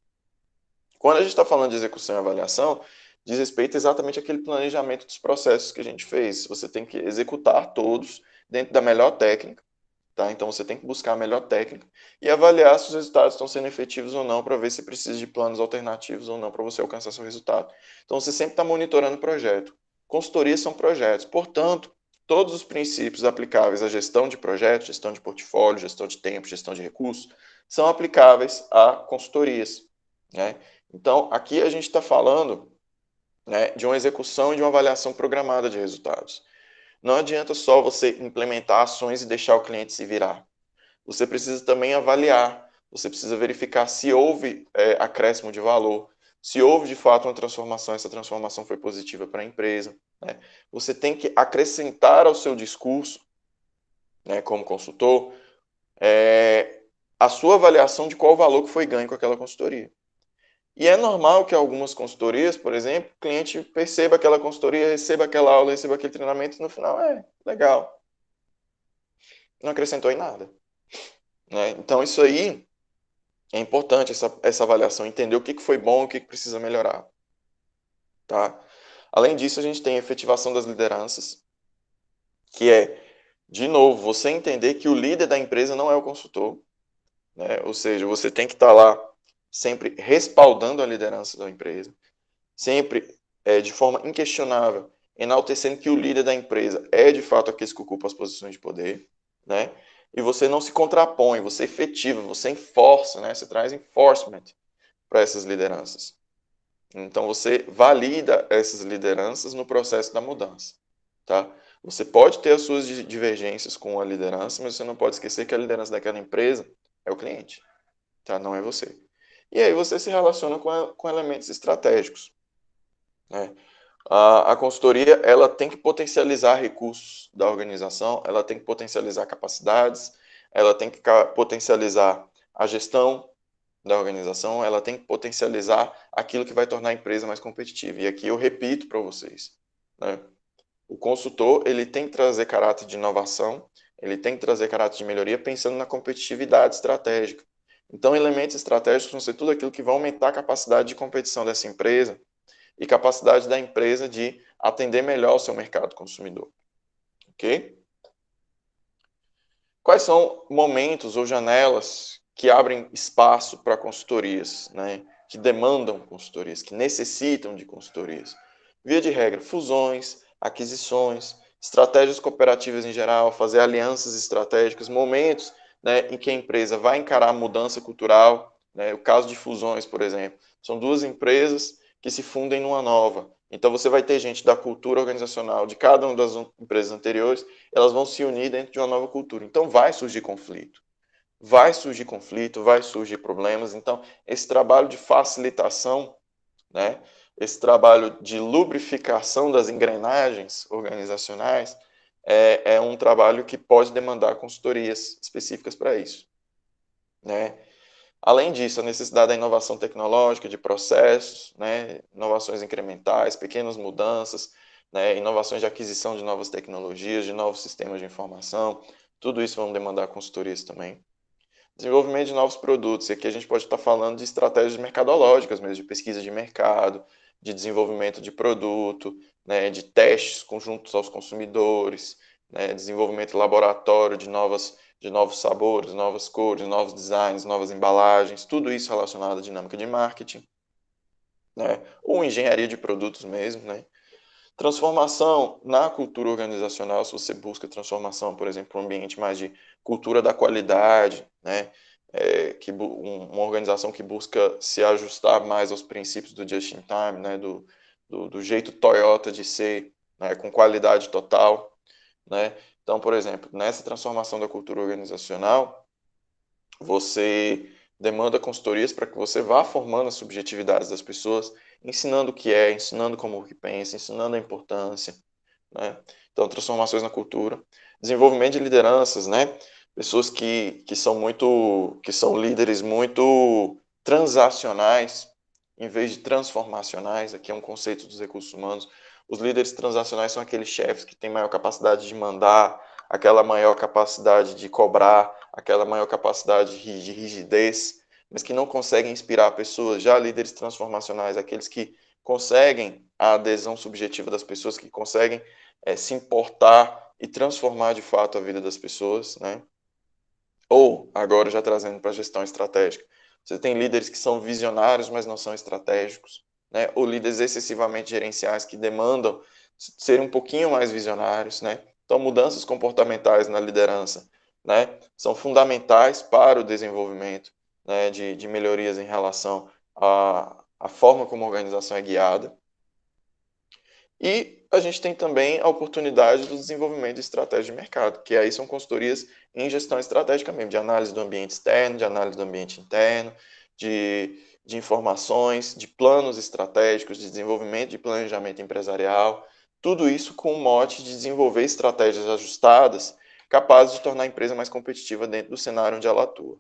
Quando a gente está falando de execução e avaliação, diz respeito exatamente àquele planejamento dos processos que a gente fez. Você tem que executar todos dentro da melhor técnica, tá? Então você tem que buscar a melhor técnica e avaliar se os resultados estão sendo efetivos ou não, para ver se precisa de planos alternativos ou não para você alcançar seu resultado. Então você sempre está monitorando o projeto. Consultorias são projetos, portanto, todos os princípios aplicáveis à gestão de projetos, gestão de portfólio, gestão de tempo, gestão de recursos, são aplicáveis a consultorias, né? Então, aqui a gente está falando, né, de uma execução e de uma avaliação programada de resultados. Não adianta só você implementar ações e deixar o cliente se virar. Você precisa também avaliar, você precisa verificar se houve acréscimo de valor, se houve de fato uma transformação, essa transformação foi positiva para a empresa. Né? Você tem que acrescentar ao seu discurso, né, como consultor, a sua avaliação de qual valor que foi ganho com aquela consultoria. E é normal que algumas consultorias, por exemplo, o cliente perceba aquela consultoria, receba aquela aula, receba aquele treinamento e no final, legal, não acrescentou em nada. Né? Então, isso aí é importante, essa avaliação, entender o que foi bom e o que precisa melhorar. Tá? Além disso, a gente tem a efetivação das lideranças, que é, de novo, você entender que o líder da empresa não é o consultor. Né? Ou seja, você tem que estar lá sempre respaldando a liderança da empresa, sempre de forma inquestionável, enaltecendo que o líder da empresa é de fato aquele que ocupa as posições de poder, né? E você não se contrapõe, você efetiva, você enforça, né? Você traz enforcement para essas lideranças. Então você valida essas lideranças no processo da mudança, tá? Você pode ter as suas divergências com a liderança, mas você não pode esquecer que a liderança daquela empresa é o cliente, tá? Não é você. E aí você se relaciona com elementos estratégicos, né? A consultoria ela tem que potencializar recursos da organização, ela tem que potencializar capacidades, ela tem que potencializar a gestão da organização, ela tem que potencializar aquilo que vai tornar a empresa mais competitiva. E aqui eu repito para vocês, né? O consultor, ele tem que trazer caráter de inovação, ele tem que trazer caráter de melhoria pensando na competitividade estratégica. Então, elementos estratégicos vão ser tudo aquilo que vai aumentar a capacidade de competição dessa empresa e capacidade da empresa de atender melhor o seu mercado consumidor. Ok? Quais são momentos ou janelas que abrem espaço para consultorias, né? Que demandam consultorias, que necessitam de consultorias? Via de regra, fusões, aquisições, estratégias cooperativas em geral, fazer alianças estratégicas, momentos, né, em que a empresa vai encarar a mudança cultural, né? O caso de fusões, por exemplo, são duas empresas que se fundem numa nova. Então você vai ter gente da cultura organizacional de cada uma das empresas anteriores, elas vão se unir dentro de uma nova cultura. Então vai surgir conflito. Vai surgir conflito, vai surgir problemas. Então, esse trabalho de facilitação, né, esse trabalho de lubrificação das engrenagens organizacionais é um trabalho que pode demandar consultorias específicas para isso, né? Além disso, a necessidade da inovação tecnológica, de processos, né, inovações incrementais, pequenas mudanças, né, inovações de aquisição de novas tecnologias, de novos sistemas de informação, tudo isso vão demandar consultorias também. Desenvolvimento de novos produtos, e aqui a gente pode estar falando de estratégias mercadológicas mesmo, de pesquisa de mercado, de desenvolvimento de produto, né, de testes conjuntos aos consumidores, né, desenvolvimento de laboratório de novos sabores, novas cores, novos designs, novas embalagens, tudo isso relacionado à dinâmica de marketing, né, ou engenharia de produtos mesmo, né. Transformação na cultura organizacional, se você busca transformação, por exemplo, para um ambiente mais de cultura da qualidade, né? Uma organização que busca se ajustar mais aos princípios do just in time, né? Do jeito Toyota de ser, né? Com qualidade total, né? Então, por exemplo, nessa transformação da cultura organizacional, você demanda consultorias para que você vá formando as subjetividades das pessoas, ensinando o que é, ensinando como que pensa, ensinando a importância, né? Então, transformações na cultura, desenvolvimento de lideranças, né? Pessoas que são líderes muito transacionais, em vez de transformacionais. Aqui é um conceito dos recursos humanos. Os líderes transacionais são aqueles chefes que têm maior capacidade de mandar, aquela maior capacidade de cobrar, aquela maior capacidade de rigidez, mas que não conseguem inspirar pessoas. Já líderes transformacionais, aqueles que conseguem a adesão subjetiva das pessoas, que conseguem se importar e transformar de fato a vida das pessoas, né? Ou, agora já trazendo para a gestão estratégica, você tem líderes que são visionários, mas não são estratégicos, né? Ou líderes excessivamente gerenciais que demandam ser um pouquinho mais visionários, né? Então, mudanças comportamentais na liderança, né, são fundamentais para o desenvolvimento, né, de melhorias em relação à forma como a organização é guiada. E a gente tem também a oportunidade do desenvolvimento de estratégia de mercado, que aí são consultorias em gestão estratégica mesmo, de análise do ambiente externo, de análise do ambiente interno, de informações, de planos estratégicos, de desenvolvimento de planejamento empresarial, tudo isso com o mote de desenvolver estratégias ajustadas capazes de tornar a empresa mais competitiva dentro do cenário onde ela atua.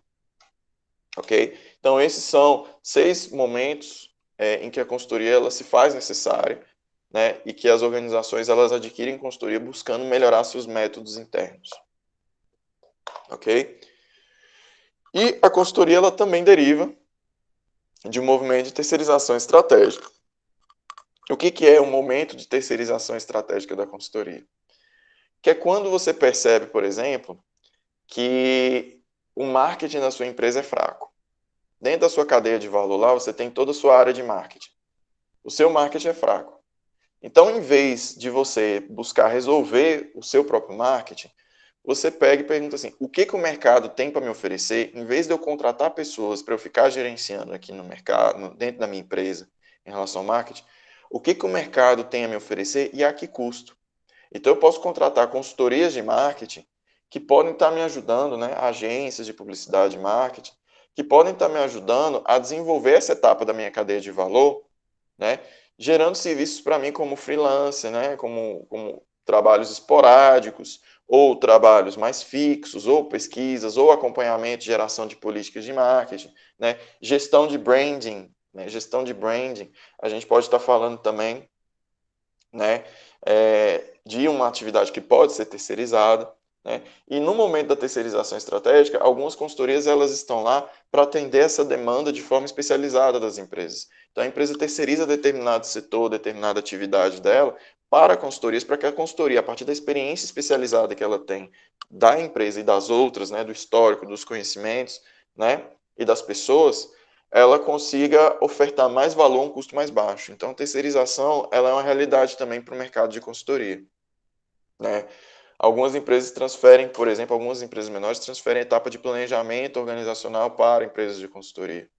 Ok? Então, esses são 6 momentos em que a consultoria ela se faz necessária, né, e que as organizações elas adquirem consultoria buscando melhorar seus métodos internos. Ok? E a consultoria ela também deriva de um movimento de terceirização estratégica. O que é um momento de terceirização estratégica da consultoria? Que é quando você percebe, por exemplo, que o marketing da sua empresa é fraco. Dentro da sua cadeia de valor lá, você tem toda a sua área de marketing. O seu marketing é fraco. Então, em vez de você buscar resolver o seu próprio marketing, você pega e pergunta assim, o que o mercado tem para me oferecer, em vez de eu contratar pessoas para eu ficar gerenciando aqui no mercado, dentro da minha empresa, em relação ao marketing, o que o mercado tem a me oferecer e a que custo. Então, eu posso contratar consultorias de marketing que podem estar me ajudando, né, agências de publicidade e marketing, que podem estar me ajudando a desenvolver essa etapa da minha cadeia de valor, né, gerando serviços para mim como freelancer, né, como trabalhos esporádicos, ou trabalhos mais fixos, ou pesquisas, ou acompanhamento, geração de políticas de marketing, né, gestão de branding, né, gestão de branding. A gente pode estar falando também né, de uma atividade que pode ser terceirizada, né, e no momento da terceirização estratégica, algumas consultorias elas estão lá para atender essa demanda de forma especializada das empresas. Então, a empresa terceiriza determinado setor, determinada atividade dela para consultorias, para que a consultoria, a partir da experiência especializada que ela tem da empresa e das outras, né, do histórico, dos conhecimentos, né, e das pessoas, ela consiga ofertar mais valor a um custo mais baixo. Então, a terceirização ela é uma realidade também para o mercado de consultoria, né? Algumas empresas transferem, por exemplo, algumas empresas menores transferem a etapa de planejamento organizacional para empresas de consultoria,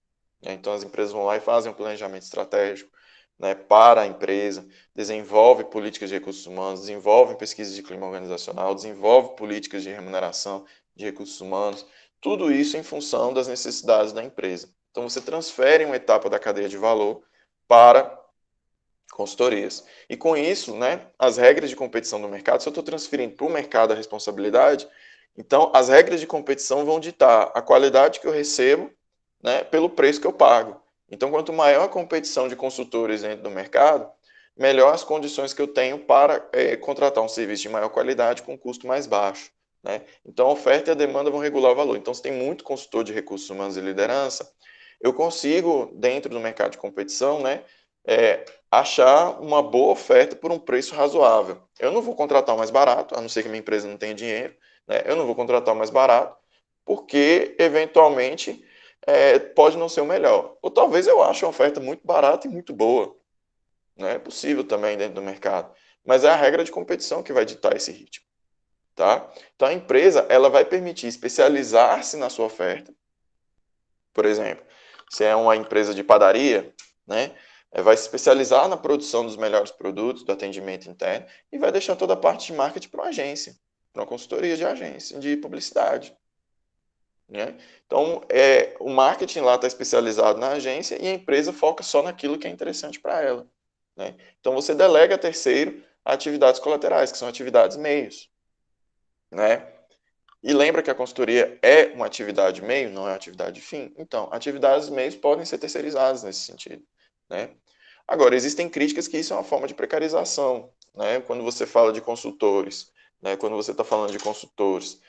né? Então, as empresas vão lá e fazem um planejamento estratégico, né, para a empresa, desenvolve políticas de recursos humanos, desenvolve pesquisas de clima organizacional, desenvolve políticas de remuneração de recursos humanos, tudo isso em função das necessidades da empresa. Então, você transfere uma etapa da cadeia de valor para consultorias. E com isso, né, as regras de competição do mercado, se eu estou transferindo para o mercado a responsabilidade, então as regras de competição vão ditar a qualidade que eu recebo, né, pelo preço que eu pago. Então, quanto maior a competição de consultores dentro do mercado, melhor as condições que eu tenho para contratar um serviço de maior qualidade com custo mais baixo, né? Então, a oferta e a demanda vão regular o valor. Então, se tem muito consultor de recursos humanos e liderança, eu consigo, dentro do mercado de competição, né, achar uma boa oferta por um preço razoável. Eu não vou contratar o mais barato, a não ser que minha empresa não tenha dinheiro, né? Eu não vou contratar o mais barato, porque eventualmente pode não ser o melhor. Ou talvez eu ache uma oferta muito barata e muito boa, né? É possível também dentro do mercado. Mas é a regra de competição que vai ditar esse ritmo, tá? Então a empresa ela vai permitir especializar-se na sua oferta. Por exemplo, se é uma empresa de padaria, né, vai se especializar na produção dos melhores produtos, do atendimento interno, e vai deixar toda a parte de marketing para uma agência, para uma consultoria de agência, de publicidade, né? Então, o marketing lá está especializado na agência e a empresa foca só naquilo que é interessante para ela, né? Então, você delega a terceiro atividades colaterais, que são atividades meios, né? E lembra que a consultoria é uma atividade meio, não é uma atividade fim? Então, atividades meios podem ser terceirizadas nesse sentido, né? Agora, existem críticas que isso é uma forma de precarização, né? Quando você fala de consultores, né? Quando você está falando de consultores,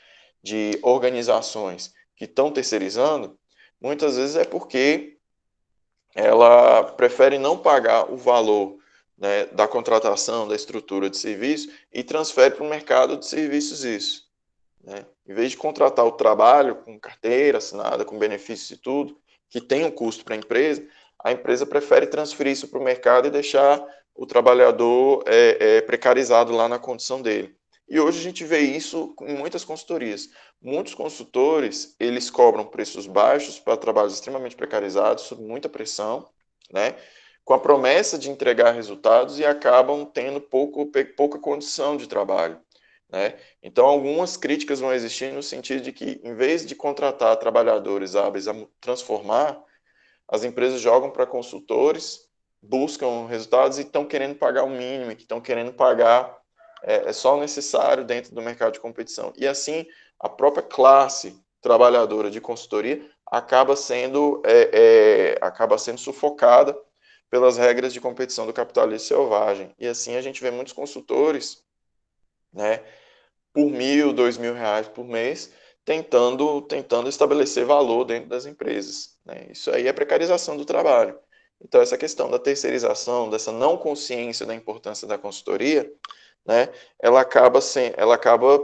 de organizações que estão terceirizando, muitas vezes é porque ela prefere não pagar o valor, né, da contratação, da estrutura de serviço e transfere para o mercado de serviços isso, né? Em vez de contratar o trabalho com carteira assinada, com benefícios e tudo, que tem um custo para a empresa prefere transferir isso para o mercado e deixar o trabalhador precarizado lá na condição dele. E hoje a gente vê isso em muitas consultorias. Muitos consultores, eles cobram preços baixos para trabalhos extremamente precarizados, sob muita pressão, né? Com a promessa de entregar resultados e acabam tendo pouca condição de trabalho, né? Então, algumas críticas vão existir no sentido de que, em vez de contratar trabalhadores hábeis a transformar, as empresas jogam para consultores, buscam resultados e estão querendo pagar o mínimo, que estão querendo pagar só o necessário dentro do mercado de competição. E assim, a própria classe trabalhadora de consultoria acaba sendo sufocada pelas regras de competição do capitalismo selvagem. E assim a gente vê muitos consultores, né, por R$ 1.000, R$ 2.000 por mês, tentando estabelecer valor dentro das empresas, né? Isso aí é precarização do trabalho. Então, essa questão da terceirização, dessa não consciência da importância da consultoria, né, ela acaba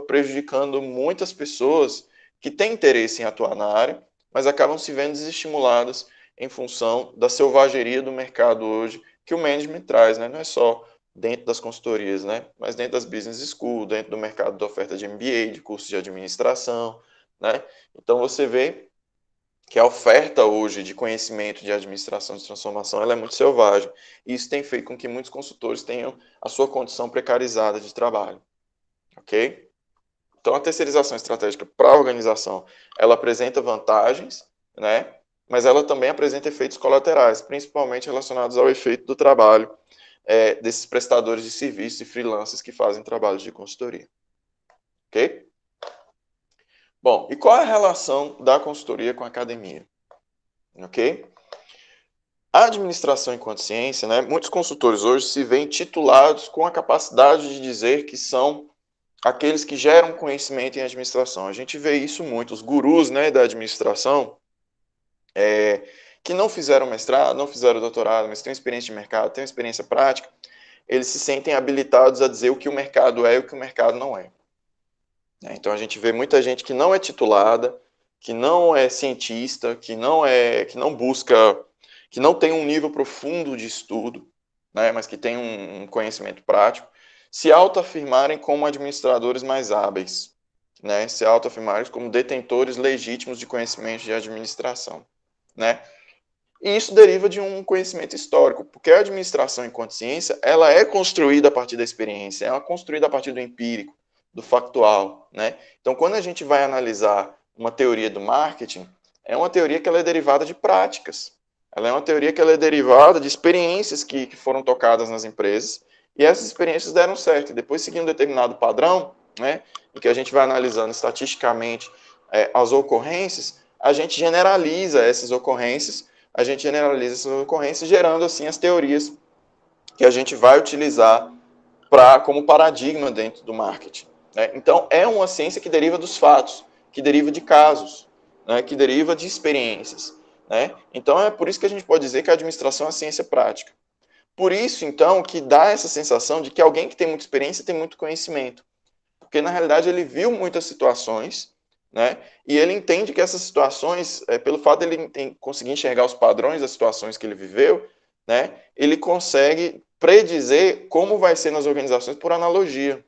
prejudicando muitas pessoas que têm interesse em atuar na área, mas acabam se vendo desestimuladas em função da selvageria do mercado hoje que o management traz, né? Não é só dentro das consultorias, né? Mas dentro das business school, dentro do mercado de oferta de MBA, de cursos de administração, né? Então você vê que a oferta hoje de conhecimento de administração de transformação ela é muito selvagem. E isso tem feito com que muitos consultores tenham a sua condição precarizada de trabalho, ok? Então a terceirização estratégica para a organização, ela apresenta vantagens, né? Mas ela também apresenta efeitos colaterais, principalmente relacionados ao efeito do trabalho desses prestadores de serviços e freelancers que fazem trabalhos de consultoria. Ok? Bom, e qual é a relação da consultoria com a academia? Ok? A administração enquanto ciência, né, muitos consultores hoje se veem titulados com a capacidade de dizer que são aqueles que geram conhecimento em administração. A gente vê isso muito, os gurus, né, da administração, que não fizeram mestrado, não fizeram doutorado, mas têm experiência de mercado, têm experiência prática, eles se sentem habilitados a dizer o que o mercado é e o que o mercado não é. Então a gente vê muita gente que não é titulada, que não é cientista, que não busca, que não tem um nível profundo de estudo, né, mas que tem um conhecimento prático, se autoafirmarem como administradores mais hábeis, né, se autoafirmarem como detentores legítimos de conhecimento de administração, né? E isso deriva de um conhecimento histórico, porque a administração enquanto ciência, ela é construída a partir da experiência, ela é construída a partir do empírico, do factual, né? Então, quando a gente vai analisar uma teoria do marketing, é uma teoria que ela é derivada de práticas. Ela é uma teoria que ela é derivada de experiências que foram tocadas nas empresas, e essas experiências deram certo. E depois, seguindo um determinado padrão, né, em que a gente vai analisando estatisticamente as ocorrências, a gente generaliza essas ocorrências, gerando assim as teorias que a gente vai utilizar como paradigma dentro do marketing, né? Então, é uma ciência que deriva dos fatos, que deriva de casos, né? Que deriva de experiências, né? Então, é por isso que a gente pode dizer que a administração é ciência prática. Por isso, então, que dá essa sensação de que alguém que tem muita experiência tem muito conhecimento, porque na realidade ele viu muitas situações, né? E ele entende que essas situações, pelo fato de ele conseguir enxergar os padrões das situações que ele viveu, né? Ele consegue predizer como vai ser nas organizações por analogia.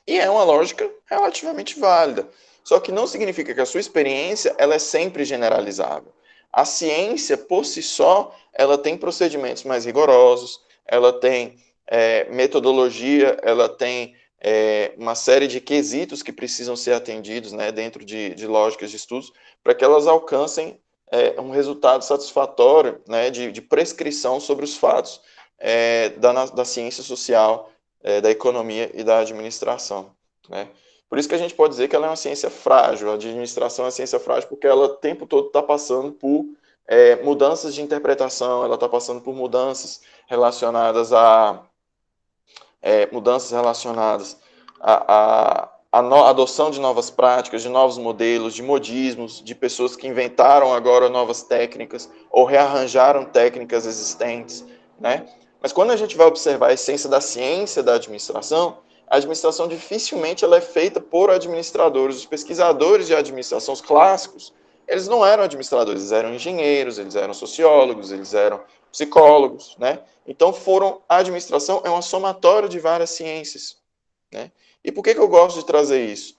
E é uma lógica relativamente válida. Só que não significa que a sua experiência ela é sempre generalizável. A ciência, por si só, ela tem procedimentos mais rigorosos, ela tem metodologia, ela tem uma série de quesitos que precisam ser atendidos, né, dentro de lógicas de estudos, para que elas alcancem um resultado satisfatório, né, de prescrição sobre os fatos da ciência social, da economia e da administração, né? Por isso que a gente pode dizer que ela é uma ciência frágil, a administração é uma ciência frágil porque ela o tempo todo está passando por mudanças de interpretação, ela está passando por mudanças relacionadas à adoção de novas práticas, de novos modelos, de modismos, de pessoas que inventaram agora novas técnicas ou rearranjaram técnicas existentes, né? Mas quando a gente vai observar a essência da ciência da administração, a administração dificilmente ela é feita por administradores. Os pesquisadores de administração, os clássicos, eles não eram administradores, eles eram engenheiros, eles eram sociólogos, eles eram psicólogos, né? Então a administração é uma somatória de várias ciências, né? E por que eu gosto de trazer isso?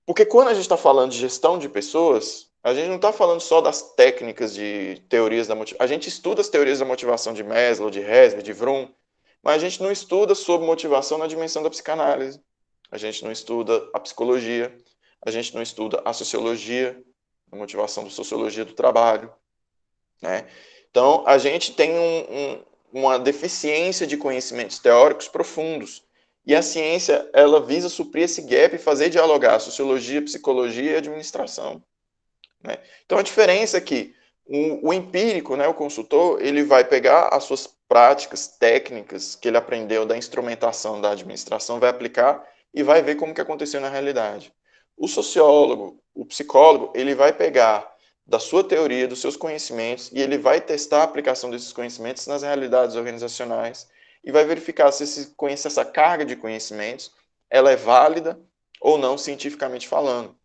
Porque quando a gente está falando de gestão de pessoas, a gente não está falando só das técnicas de teorias da motivação. A gente estuda as teorias da motivação de Maslow, de Hesby, de Vroom, mas a gente não estuda sobre motivação na dimensão da psicanálise. A gente não estuda a psicologia, a gente não estuda a sociologia, a motivação da sociologia do trabalho, né? Então, a gente tem uma deficiência de conhecimentos teóricos profundos. E a ciência, ela visa suprir esse gap e fazer dialogar a sociologia, psicologia e administração, né? Então, a diferença é que o empírico, né, o consultor, ele vai pegar as suas práticas, técnicas que ele aprendeu da instrumentação da administração, vai aplicar e vai ver como que aconteceu na realidade. O sociólogo, o psicólogo, ele vai pegar da sua teoria, dos seus conhecimentos, e ele vai testar a aplicação desses conhecimentos nas realidades organizacionais e vai verificar se essa carga de conhecimentos ela é válida ou não cientificamente falando.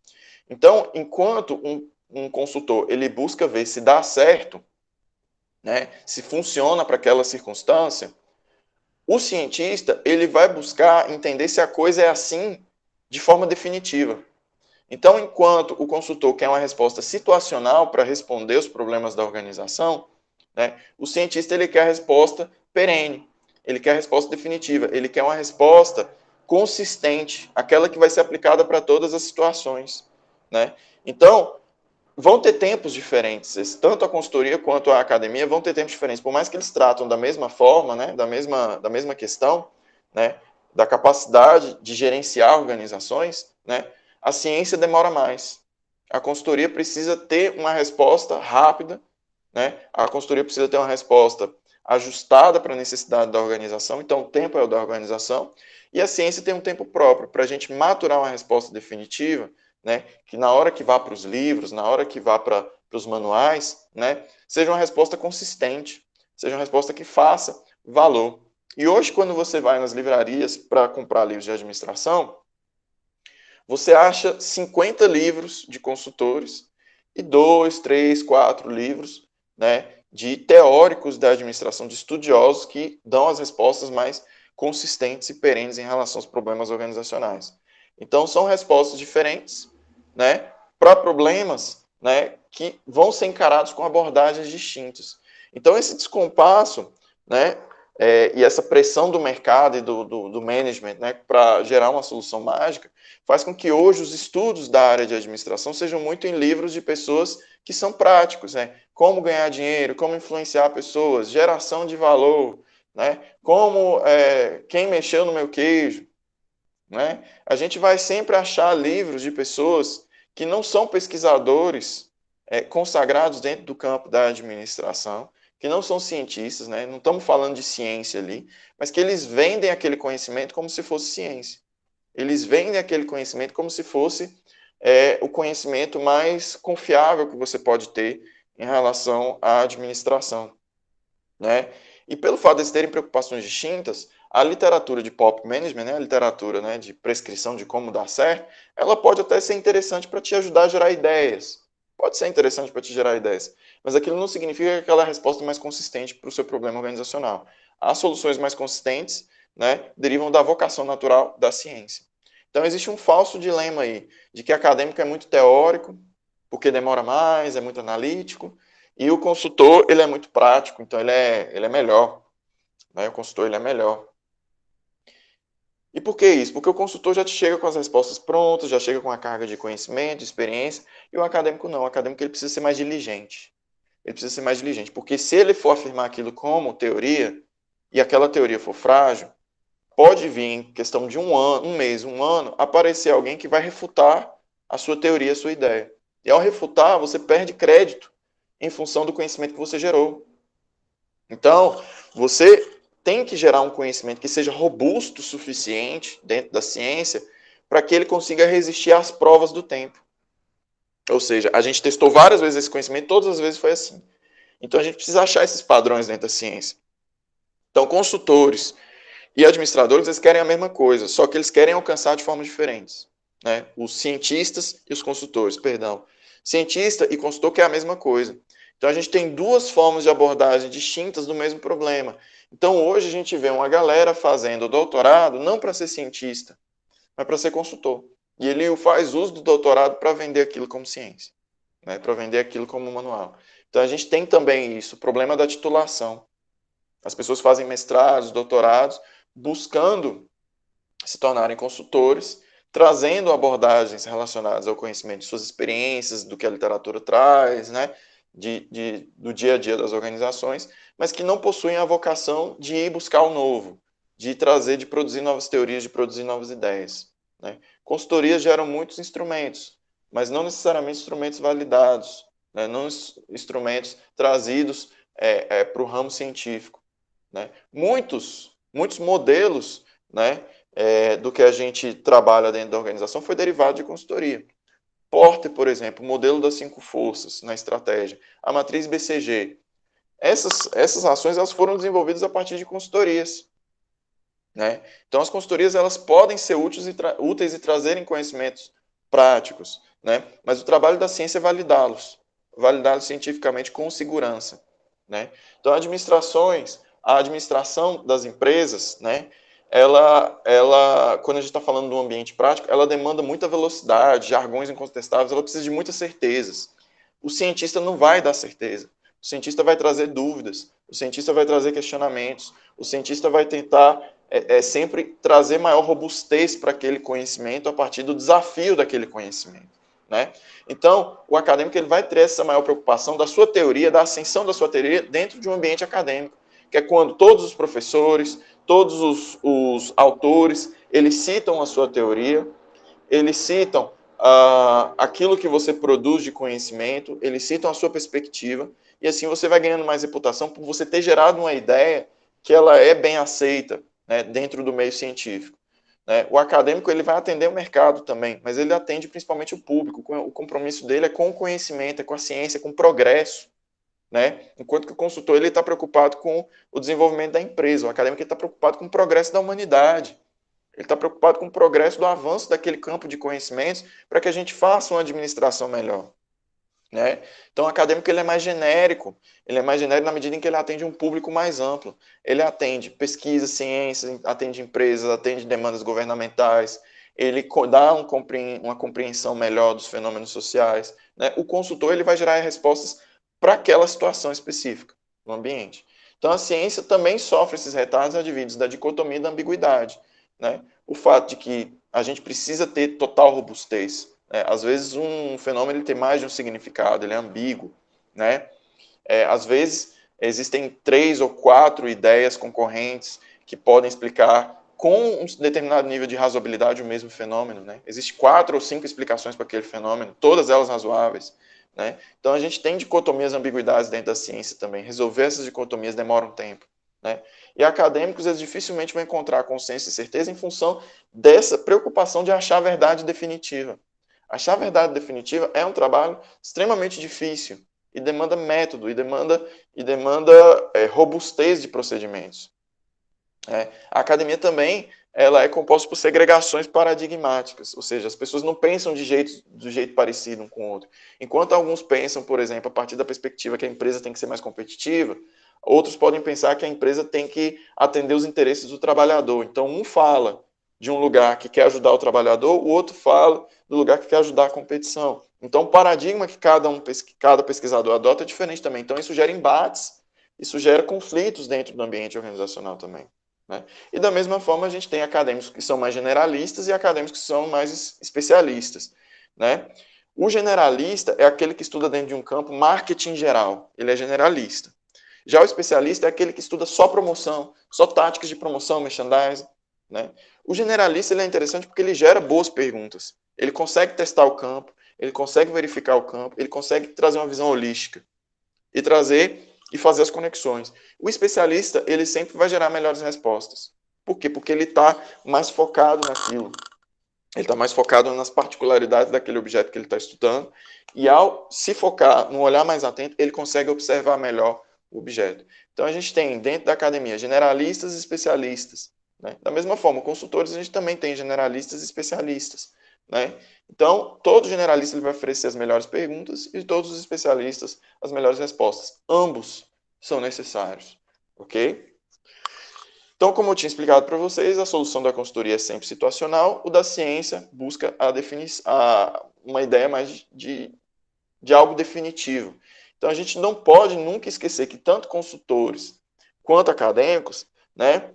Então, enquanto um consultor ele busca ver se dá certo, né, se funciona para aquela circunstância, o cientista ele vai buscar entender se a coisa é assim de forma definitiva. Então, enquanto o consultor quer uma resposta situacional para responder os problemas da organização, né, o cientista ele quer a resposta perene, ele quer a resposta definitiva, ele quer uma resposta consistente, aquela que vai ser aplicada para todas as situações, né? Então, vão ter tempos diferentes, tanto a consultoria quanto a academia vão ter tempos diferentes, por mais que eles tratam da mesma forma, né, da mesma questão, né, da capacidade de gerenciar organizações, né, a ciência demora mais. A consultoria precisa ter uma resposta rápida, né? A consultoria precisa ter uma resposta ajustada para a necessidade da organização, então o tempo é o da organização, e a ciência tem um tempo próprio para a gente maturar uma resposta definitiva, né? Que na hora que vá para os livros, na hora que vá para os manuais, né? Seja uma resposta consistente, seja uma resposta que faça valor. E hoje, quando você vai nas livrarias para comprar livros de administração, você acha 50 livros de consultores e 2, 3, 4 livros, né, de teóricos da administração, de estudiosos que dão as respostas mais consistentes e perenes em relação aos problemas organizacionais. Então, são respostas diferentes, né, para problemas, né, que vão ser encarados com abordagens distintas. Então, esse descompasso, né, e essa pressão do mercado e do management, né, para gerar uma solução mágica, faz com que hoje os estudos da área de administração sejam muito em livros de pessoas que são práticos, né? Como ganhar dinheiro, como influenciar pessoas, geração de valor, né? Como quem mexeu no meu queijo, né? A gente vai sempre achar livros de pessoas que não são pesquisadores consagrados dentro do campo da administração, que não são cientistas, né? Não estamos falando de ciência ali, mas que eles vendem aquele conhecimento como se fosse ciência. Eles vendem aquele conhecimento como se fosse o conhecimento mais confiável que você pode ter em relação à administração, né? E pelo fato de eles terem preocupações distintas, a literatura de pop management, né, a literatura, né, de prescrição de como dar certo, ela pode até ser interessante para te ajudar a gerar ideias. Pode ser interessante para te gerar ideias, mas aquilo não significa que aquela é a resposta mais consistente para o seu problema organizacional. As soluções mais consistentes, né, derivam da vocação natural da ciência. Então existe um falso dilema aí, de que acadêmico é muito teórico, porque demora mais, é muito analítico, e o consultor, ele é muito prático, então ele é melhor. Né? O consultor, ele é melhor. E por que isso? Porque o consultor já te chega com as respostas prontas, já chega com a carga de conhecimento, de experiência, e o acadêmico não. O acadêmico, ele precisa ser mais diligente. Ele precisa ser mais diligente, porque se ele for afirmar aquilo como teoria, e aquela teoria for frágil, pode vir, em questão de um ano, um mês, um ano, aparecer alguém que vai refutar a sua teoria, a sua ideia. E ao refutar, você perde crédito em função do conhecimento que você gerou. Então, você tem que gerar um conhecimento que seja robusto o suficiente dentro da ciência para que ele consiga resistir às provas do tempo. Ou seja, a gente testou várias vezes esse conhecimento, todas as vezes foi assim. Então, a gente precisa achar esses padrões dentro da ciência. Então, consultores e administradores, eles querem a mesma coisa, só que eles querem alcançar de formas diferentes. Né? Os cientistas e os consultores, perdão. Cientista e consultor querem a mesma coisa. Então, a gente tem duas formas de abordagem distintas do mesmo problema. Então, hoje a gente vê uma galera fazendo doutorado não para ser cientista, mas para ser consultor. E ele faz uso do doutorado para vender aquilo como ciência, né? Para vender aquilo como manual. Então, a gente tem também isso, o problema da titulação. As pessoas fazem mestrados, doutorados, buscando se tornarem consultores, trazendo abordagens relacionadas ao conhecimento de suas experiências, do que a literatura traz, né? Do dia a dia das organizações, mas que não possuem a vocação de ir buscar o novo, de trazer, de produzir novas teorias, de produzir novas ideias. Né? Consultorias geram muitos instrumentos, mas não necessariamente instrumentos validados, né? Não instrumentos trazidos para o ramo científico. Né? Muitos modelos, né, do que a gente trabalha dentro da organização foi derivado de consultoria. Porter, por exemplo, o modelo das 5 forças na estratégia, a matriz BCG. Essas ações elas foram desenvolvidas a partir de consultorias. Né? Então, as consultorias elas podem ser úteis e trazerem conhecimentos práticos, né? Mas o trabalho da ciência é validá-los cientificamente com segurança. Né? Então, a administração das empresas, né? Quando a gente está falando do ambiente prático, ela demanda muita velocidade, jargões incontestáveis, ela precisa de muitas certezas. O cientista não vai dar certeza. O cientista vai trazer dúvidas, o cientista vai trazer questionamentos, o cientista vai tentar sempre trazer maior robustez para aquele conhecimento a partir do desafio daquele conhecimento. Né? Então, o acadêmico ele vai ter essa maior preocupação da sua teoria, da ascensão da sua teoria dentro de um ambiente acadêmico, que é quando todos os professores, todos os autores, eles citam a sua teoria, eles citam aquilo que você produz de conhecimento, eles citam a sua perspectiva, e assim você vai ganhando mais reputação por você ter gerado uma ideia que ela é bem aceita, né, dentro do meio científico. Né? O acadêmico ele vai atender o mercado também, mas ele atende principalmente o público. O compromisso dele é com o conhecimento, é com a ciência, é com o progresso. Né? Enquanto que o consultor ele está preocupado com o desenvolvimento da empresa, o acadêmico está preocupado com o progresso da humanidade. Ele está preocupado com o progresso do avanço daquele campo de conhecimentos para que a gente faça uma administração melhor. Né? Então, o acadêmico ele é mais genérico. Ele é mais genérico na medida em que ele atende um público mais amplo. Ele atende pesquisa, ciência, atende empresas, atende demandas governamentais. Ele dá uma compreensão melhor dos fenômenos sociais. Né? O consultor ele vai gerar respostas para aquela situação específica no ambiente. Então, a ciência também sofre esses retardos advindos da dicotomia da ambiguidade. Né? O fato de que a gente precisa ter total robustez. Às vezes um fenômeno ele tem mais de um significado, ele é ambíguo. Né? Às vezes existem 3 ou 4 ideias concorrentes que podem explicar com um determinado nível de razoabilidade o mesmo fenômeno. Né? Existem 4 ou 5 explicações para aquele fenômeno, todas elas razoáveis. Né? Então a gente tem dicotomias, ambiguidades dentro da ciência também. Resolver essas dicotomias demora um tempo. Né? E acadêmicos eles dificilmente vão encontrar consenso e certeza em função dessa preocupação de achar a verdade definitiva. Achar a verdade definitiva é um trabalho extremamente difícil e demanda método, e demanda robustez de procedimentos. A academia também ela é composta por segregações paradigmáticas, ou seja, as pessoas não pensam do jeito parecido um com o outro. Enquanto alguns pensam, por exemplo, a partir da perspectiva que a empresa tem que ser mais competitiva, outros podem pensar que a empresa tem que atender os interesses do trabalhador. Então, um fala de um lugar que quer ajudar o trabalhador, o outro fala do lugar que quer ajudar a competição. Então, o paradigma que cada pesquisador adota é diferente também. Então, isso gera embates, isso gera conflitos dentro do ambiente organizacional também. Né? E da mesma forma, a gente tem acadêmicos que são mais generalistas e acadêmicos que são mais especialistas. Né? O generalista é aquele que estuda dentro de um campo marketing geral, ele é generalista. Já o especialista é aquele que estuda só promoção, só táticas de promoção, merchandising. Né? O generalista ele é interessante porque ele gera boas perguntas. Ele consegue testar o campo, ele consegue verificar o campo, ele consegue trazer uma visão holística e fazer as conexões. O especialista ele sempre vai gerar melhores respostas. Por quê? Porque ele está mais focado naquilo. Ele está mais focado nas particularidades daquele objeto que ele está estudando. E ao se focar num olhar mais atento, ele consegue observar melhor o objeto. Então a gente tem dentro da academia generalistas e especialistas. Né? Da mesma forma, consultores a gente também tem generalistas e especialistas. Né? Então, todo generalista ele vai oferecer as melhores perguntas e todos os especialistas as melhores respostas. Ambos são necessários. Ok? Então, como eu tinha explicado para vocês, a solução da consultoria é sempre situacional, o da ciência busca uma ideia mais de algo definitivo. Então, a gente não pode nunca esquecer que tanto consultores quanto acadêmicos, né,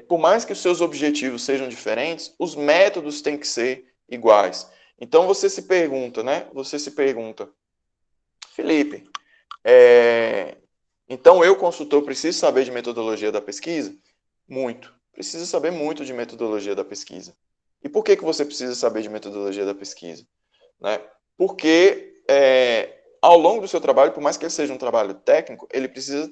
por mais que os seus objetivos sejam diferentes, os métodos têm que ser iguais. Então, você se pergunta, Felipe, então eu, consultor, preciso saber de metodologia da pesquisa? Muito. Precisa saber muito de metodologia da pesquisa. E por que você precisa saber de metodologia da pesquisa? Né? Porque ao longo do seu trabalho, por mais que ele seja um trabalho técnico, ele precisa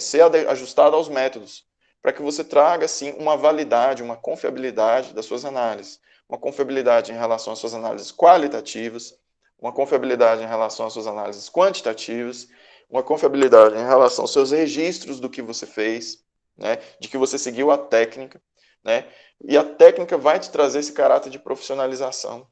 ser ajustado aos métodos, para que você traga assim, uma validade, uma confiabilidade das suas análises. Uma confiabilidade em relação às suas análises qualitativas, uma confiabilidade em relação às suas análises quantitativas, uma confiabilidade em relação aos seus registros do que você fez, né, de que você seguiu a técnica, né, e a técnica vai te trazer esse caráter de profissionalização,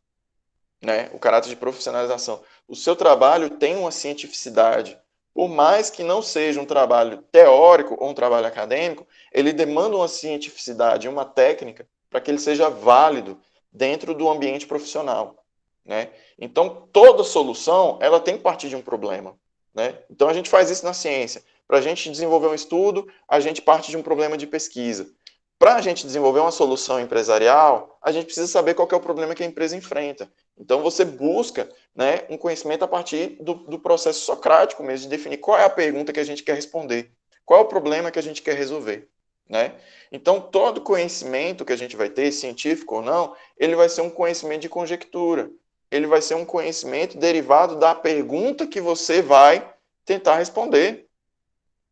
né, o caráter de profissionalização. O seu trabalho tem uma cientificidade, por mais que não seja um trabalho teórico ou um trabalho acadêmico, ele demanda uma cientificidade, uma técnica, para que ele seja válido dentro do ambiente profissional. Né? Então, toda solução ela tem que partir de um problema. Né? Então, a gente faz isso na ciência. Para a gente desenvolver um estudo, a gente parte de um problema de pesquisa. Para a gente desenvolver uma solução empresarial, a gente precisa saber qual que é o problema que a empresa enfrenta. Então, você busca, né, um conhecimento a partir do processo socrático mesmo, de definir qual é a pergunta que a gente quer responder, qual é o problema que a gente quer resolver. né? Então, todo conhecimento que a gente vai ter, científico ou não, ele vai ser um conhecimento de conjectura. Ele vai ser um conhecimento derivado da pergunta que você vai tentar responder,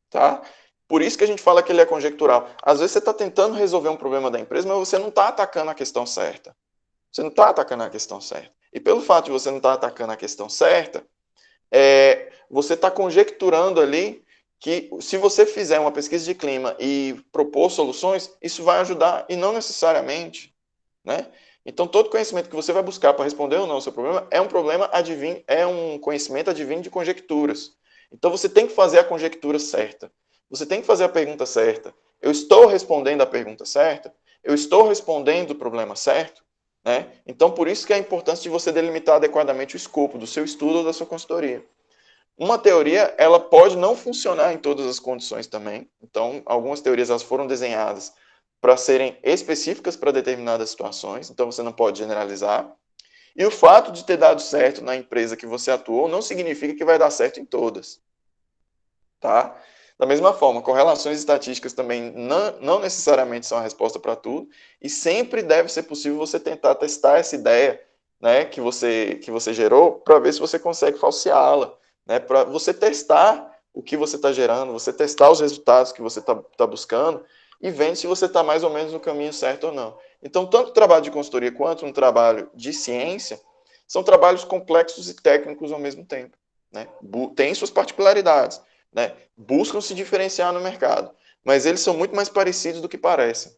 tá? Por isso que a gente fala que ele é conjectural. Às vezes você está tentando resolver um problema da empresa, mas você não está atacando a questão certa. Você não está atacando a questão certa. E pelo fato de você não estar atacando a questão certa, você está conjecturando ali que se você fizer uma pesquisa de clima e propor soluções, isso vai ajudar e não necessariamente, né? Então, todo conhecimento que você vai buscar para responder ou não ao seu problema é um problema advim, é um conhecimento advindo de conjecturas. Então, você tem que fazer a conjectura certa. Você tem que fazer a pergunta certa. Eu estou respondendo a pergunta certa? Eu estou respondendo o problema certo? Né? Então, por isso que é a importância de você delimitar adequadamente o escopo do seu estudo ou da sua consultoria. Uma teoria, ela pode não funcionar em todas as condições também. Então, algumas teorias elas foram desenhadas para serem específicas para determinadas situações, então você não pode generalizar. E o fato de ter dado certo na empresa que você atuou não significa que vai dar certo em todas, tá? Da mesma forma, correlações estatísticas também não necessariamente são a resposta para tudo, e sempre deve ser possível você tentar testar essa ideia, né, que você gerou, para ver se você consegue falseá-la, né, para você testar o que você está gerando, você testar os resultados que você está buscando, e vendo se você está mais ou menos no caminho certo ou não. Então, tanto o trabalho de consultoria quanto um trabalho de ciência são trabalhos complexos e técnicos ao mesmo tempo, né? Tem suas particularidades, né? Buscam se diferenciar no mercado, mas eles são muito mais parecidos do que parecem,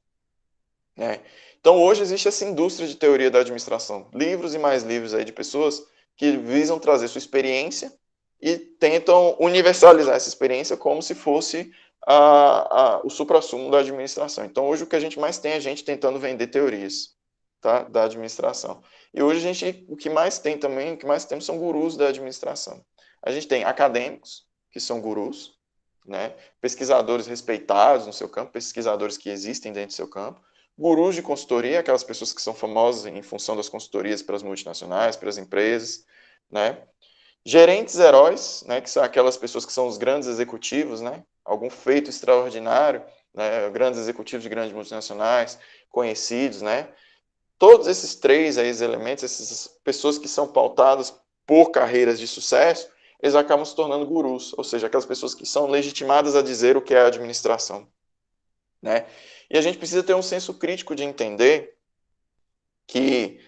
né? Então, hoje existe essa indústria de teoria da administração, livros e mais livros aí de pessoas que visam trazer sua experiência e tentam universalizar essa experiência como se fosse o suprassumo da administração. Então, hoje o que a gente mais tem é a gente tentando vender teorias, tá, da administração. E hoje o que mais tem também, o que mais temos são gurus da administração. A gente tem acadêmicos, que são gurus, né, pesquisadores respeitados no seu campo, pesquisadores que existem dentro do seu campo, gurus de consultoria, aquelas pessoas que são famosas em função das consultorias para as multinacionais, para as empresas, né? Gerentes heróis, né, que são aquelas pessoas que são os grandes executivos, né? Algum feito extraordinário, né? Grandes executivos de grandes multinacionais, conhecidos, né? Todos esses três aí, elementos, essas pessoas que são pautadas por carreiras de sucesso, eles acabam se tornando gurus, ou seja, aquelas pessoas que são legitimadas a dizer o que é a administração, né? E a gente precisa ter um senso crítico de entender que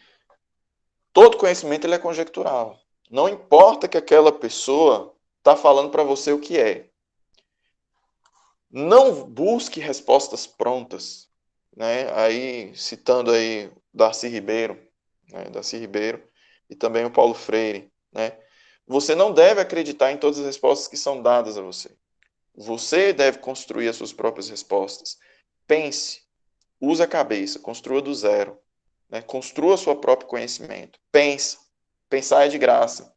todo conhecimento ele é conjectural. Não importa que aquela pessoa está falando para você o que é. Não busque respostas prontas, né? Aí citando aí Darcy Ribeiro, né? Darcy Ribeiro e também o Paulo Freire, né? Você não deve acreditar em todas as respostas que são dadas a você. Você deve construir as suas próprias respostas. Pense, use a cabeça, construa do zero, né? Construa seu próprio conhecimento. Pense. Pensar é de graça.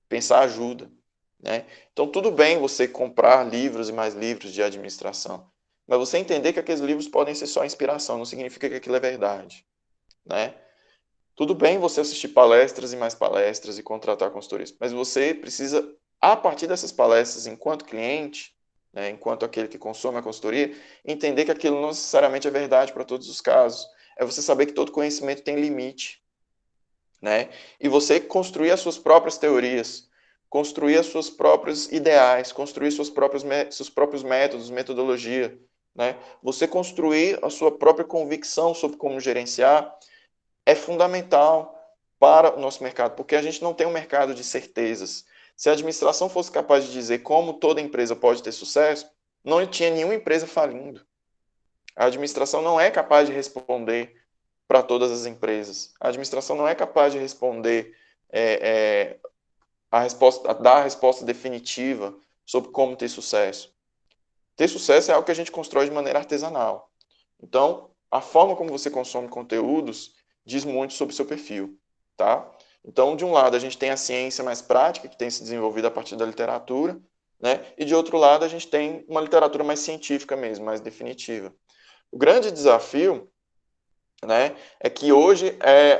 Pensar ajuda, né? Então, tudo bem você comprar livros e mais livros de administração, mas você entender que aqueles livros podem ser só inspiração, não significa que aquilo é verdade, né? Tudo bem você assistir palestras e mais palestras e contratar consultorias, mas você precisa, a partir dessas palestras, enquanto cliente, né, enquanto aquele que consome a consultoria, entender que aquilo não necessariamente é verdade para todos os casos. É você saber que todo conhecimento tem limite, né? E você construir as suas próprias teorias, construir os seus próprios ideais, construir seus próprios métodos, metodologia, né? Você construir a sua própria convicção sobre como gerenciar é fundamental para o nosso mercado, porque a gente não tem um mercado de certezas. Se a administração fosse capaz de dizer como toda empresa pode ter sucesso, não tinha nenhuma empresa falindo. A administração não é capaz de responder para todas as empresas. A administração não é capaz de responder dar a resposta definitiva sobre como ter sucesso. Ter sucesso é algo que a gente constrói de maneira artesanal. Então, a forma como você consome conteúdos diz muito sobre o seu perfil, tá? Então, de um lado, a gente tem a ciência mais prática, que tem se desenvolvido a partir da literatura, né? E de outro lado, a gente tem uma literatura mais científica mesmo, mais definitiva. O grande desafio, né, é que hoje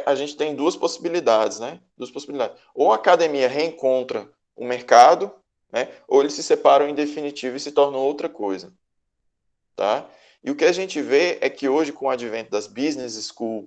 a gente tem duas possibilidades, né? Duas possibilidades. Ou a academia reencontra o mercado, né? Ou eles se separam em definitivo e se tornam outra coisa, tá? E o que a gente vê é que hoje, com o advento das business schools,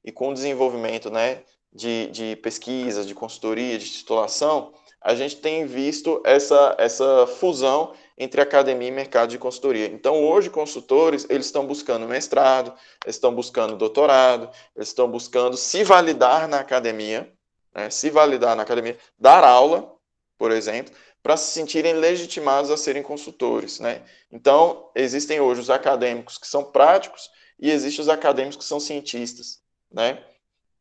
e com o desenvolvimento, né, de pesquisa, de consultoria, de titulação, a gente tem visto essa fusão entre academia e mercado de consultoria. Então, hoje, consultores, eles estão buscando mestrado, eles estão buscando doutorado, eles estão buscando se validar na academia, né, dar aula, por exemplo, para se sentirem legitimados a serem consultores, né? Então, existem hoje os acadêmicos que são práticos e existem os acadêmicos que são cientistas, né?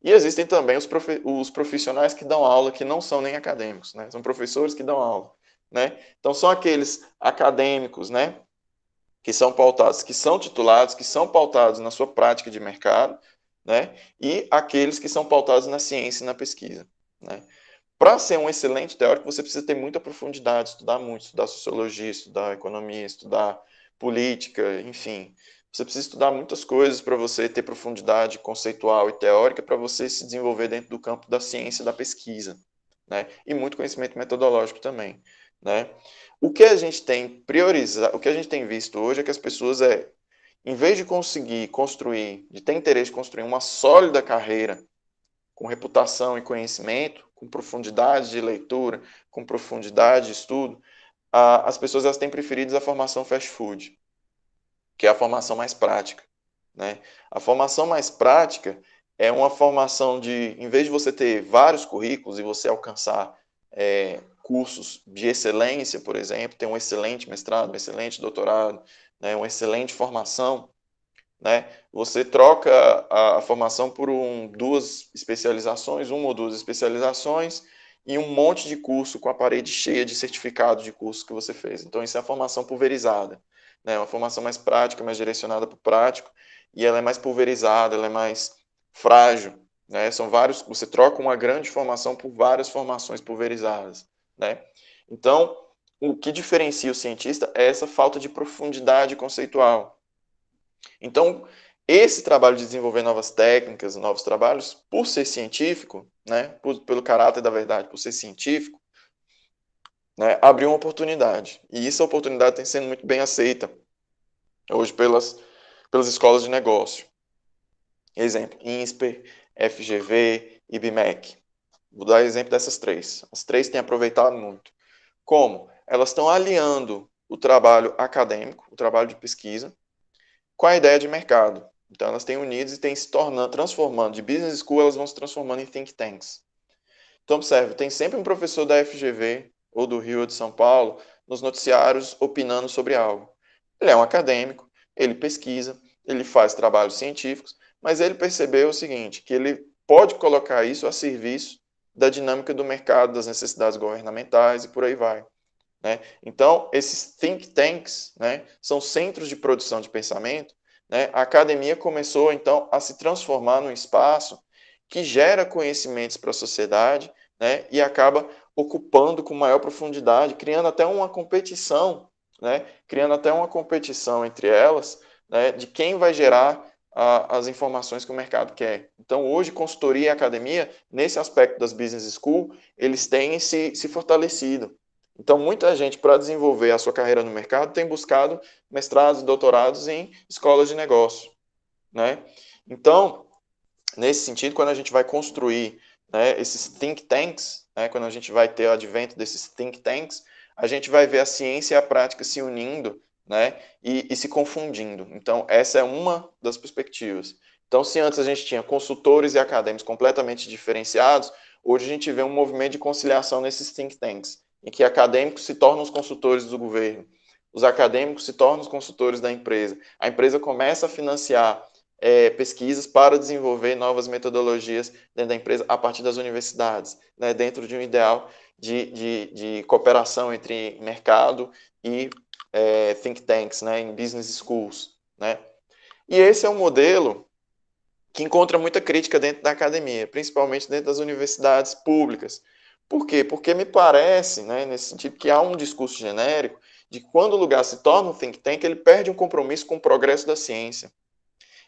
E existem também os profissionais que dão aula que não são nem acadêmicos, né? São professores que dão aula, né? Então, são aqueles acadêmicos, né, que são pautados, que são titulados, que são pautados na sua prática de mercado, né? E aqueles que são pautados na ciência e na pesquisa, né? Para ser um excelente teórico, você precisa ter muita profundidade, estudar muito, estudar sociologia, estudar economia, estudar política, enfim. Você precisa estudar muitas coisas para você ter profundidade conceitual e teórica para você se desenvolver dentro do campo da ciência e da pesquisa, né? E muito conhecimento metodológico também, né? O que a gente tem priorizado, o que a gente tem visto hoje é que as pessoas em vez de conseguir construir, de ter interesse em construir uma sólida carreira com reputação e conhecimento, com profundidade de leitura, com profundidade de estudo, as pessoas elas têm preferido a formação fast food, que é a formação mais prática, né? A formação mais prática é uma formação em vez de você ter vários currículos e você alcançar cursos de excelência, por exemplo, ter um excelente mestrado, um excelente doutorado, né, uma excelente formação, né? Você troca a formação por duas especializações, uma ou duas especializações e um monte de curso com a parede cheia de certificados de curso que você fez. Então, isso é a formação pulverizada, né? Uma formação mais prática, mais direcionada para o prático, e ela é mais pulverizada, ela é mais frágil, né? São vários, você troca uma grande formação por várias formações pulverizadas, né? Então, o que diferencia o cientista é essa falta de profundidade conceitual. Então, esse trabalho de desenvolver novas técnicas, novos trabalhos, por ser científico, né, pelo caráter da verdade, por ser científico, né, abriu uma oportunidade. E essa oportunidade tem sendo muito bem aceita hoje pelas escolas de negócio. Exemplo, INSPER, FGV, IBMEC. Vou dar exemplo dessas três. As três têm aproveitado muito. Como? Elas estão aliando o trabalho acadêmico, o trabalho de pesquisa, com a ideia de mercado. Então, elas têm unidos e têm se transformando de business school, elas vão se transformando em think tanks. Então, observe, tem sempre um professor da FGV, ou do Rio ou de São Paulo, nos noticiários opinando sobre algo. Ele é um acadêmico, ele pesquisa, ele faz trabalhos científicos, mas ele percebeu o seguinte, que ele pode colocar isso a serviço da dinâmica do mercado, das necessidades governamentais e por aí vai, né? Então, esses think tanks, né, são centros de produção de pensamento, né? A academia começou, então, a se transformar num espaço que gera conhecimentos para a sociedade, né, e acaba ocupando com maior profundidade, criando até uma competição, né, entre elas, né, de quem vai gerar as informações que o mercado quer. Então, hoje, consultoria e academia, nesse aspecto das business school, eles têm se fortalecido. Então, muita gente, para desenvolver a sua carreira no mercado, tem buscado mestrados e doutorados em escolas de negócio, né? Então, nesse sentido, quando a gente vai construir, né, esses think tanks, né, quando a gente vai ter o advento desses think tanks, a gente vai ver a ciência e a prática se unindo, né, e se confundindo. Então, essa é uma das perspectivas. Então, se antes a gente tinha consultores e acadêmicos completamente diferenciados, hoje a gente vê um movimento de conciliação nesses think tanks, em que acadêmicos se tornam os consultores do governo, os acadêmicos se tornam os consultores da empresa, a empresa começa a financiar pesquisas para desenvolver novas metodologias dentro da empresa a partir das universidades, né, dentro de um ideal de cooperação entre mercado e think tanks, né, em business schools, né? E esse é um modelo que encontra muita crítica dentro da academia, principalmente dentro das universidades públicas. Por quê? Porque me parece, né, nesse sentido, que há um discurso genérico de que quando o lugar se torna um think tank, ele perde um compromisso com o progresso da ciência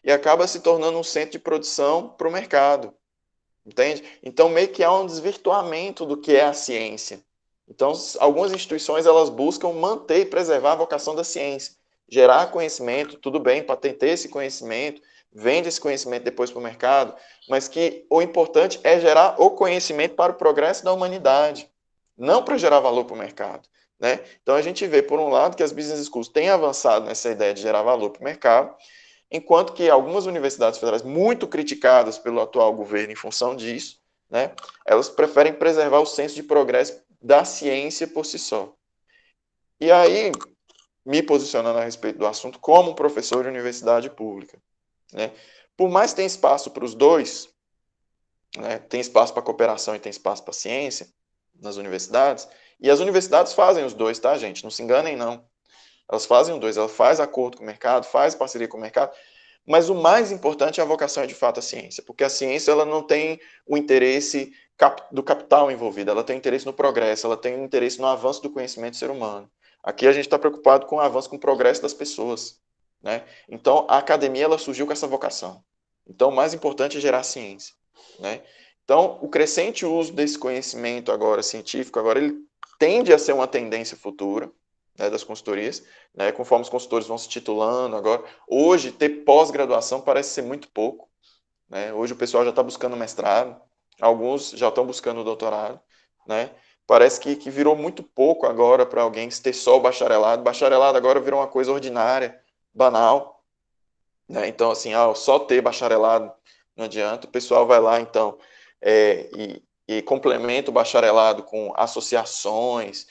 e acaba se tornando um centro de produção para o mercado, entende? Então, meio que há um desvirtuamento do que é a ciência. Então, algumas instituições elas buscam manter e preservar a vocação da ciência, Gerar conhecimento, tudo bem, patentear esse conhecimento, vende esse conhecimento depois para o mercado, mas que o importante é gerar o conhecimento para o progresso da humanidade, não para gerar valor para o mercado. Né? Então a gente vê, por um lado, que as business schools têm avançado nessa ideia de gerar valor para o mercado, enquanto que algumas universidades federais, muito criticadas pelo atual governo em função disso, né, elas preferem preservar o senso de progresso da ciência por si só. E aí, me posicionando a respeito do assunto como um professor de universidade pública, né, por mais que tenha espaço para os dois, né, tem espaço para cooperação e tem espaço para ciência nas universidades, e as universidades fazem os dois, tá, gente? Não se enganem, não. Elas fazem os dois, ela faz acordo com o mercado, faz parceria com o mercado, mas o mais importante é a vocação é de fato a ciência, porque a ciência ela não tem o interesse do capital envolvido, ela tem interesse no progresso, ela tem interesse no avanço do conhecimento do ser humano. Aqui a gente está preocupado com o avanço, com o progresso das pessoas. Né? Então, a academia ela surgiu com essa vocação. Então, o mais importante é gerar ciência. Né? Então, o crescente uso desse conhecimento agora científico, agora ele tende a ser uma tendência futura, né, das consultorias, né, conforme os consultores vão se titulando agora. Hoje, ter pós-graduação parece ser muito pouco. Né? Hoje o pessoal já está buscando mestrado, alguns já estão buscando doutorado. Né? Parece que virou muito pouco agora para alguém ter só o bacharelado. Bacharelado agora virou uma coisa ordinária, banal. Né? Então, assim, só ter bacharelado não adianta. O pessoal vai lá, então, e complementa o bacharelado com associações,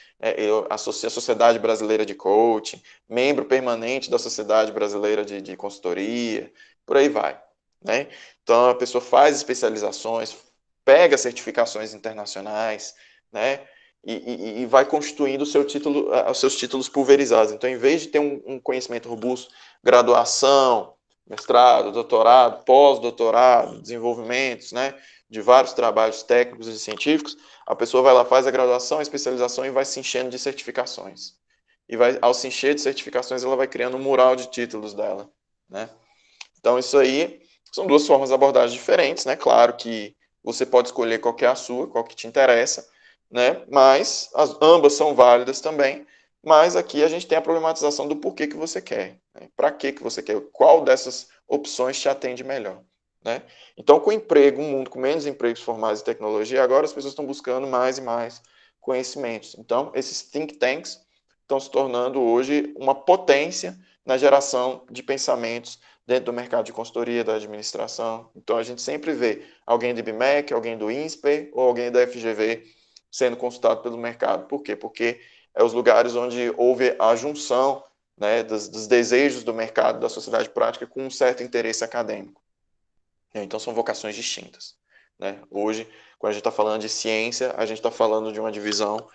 a Sociedade Brasileira de Coaching, membro permanente da Sociedade Brasileira de Consultoria, por aí vai. Né? Então, a pessoa faz especializações, pega certificações internacionais, né? E vai constituindo o seu título, os seus títulos pulverizados. Então, em vez de ter um conhecimento robusto, graduação, mestrado, doutorado, pós-doutorado, desenvolvimentos, né, de vários trabalhos técnicos e científicos, a pessoa vai lá, faz a graduação, a especialização e vai se enchendo de certificações. E ao se encher de certificações, ela vai criando um mural de títulos dela. Né? Então, isso aí são duas formas de abordagem diferentes, né? Claro que você pode escolher qual que é a sua, qual que te interessa, né? Mas ambas são válidas também. Mas aqui a gente tem a problematização do porquê que você quer. Né? Para que você quer? Qual dessas opções te atende melhor? Né? Então, com emprego, um mundo com menos empregos formais em tecnologia, agora as pessoas estão buscando mais e mais conhecimentos. Então, esses think tanks estão se tornando hoje uma potência na geração de pensamentos dentro do mercado de consultoria, da administração. Então, a gente sempre vê alguém do IBMEC, alguém do INSPER ou alguém da FGV sendo consultado pelo mercado. Por quê? Porque é os lugares onde houve a junção, né, dos desejos do mercado, da sociedade prática, com um certo interesse acadêmico. Então, são vocações distintas. Né? Hoje, quando a gente está falando de ciência, a gente está falando de uma divisão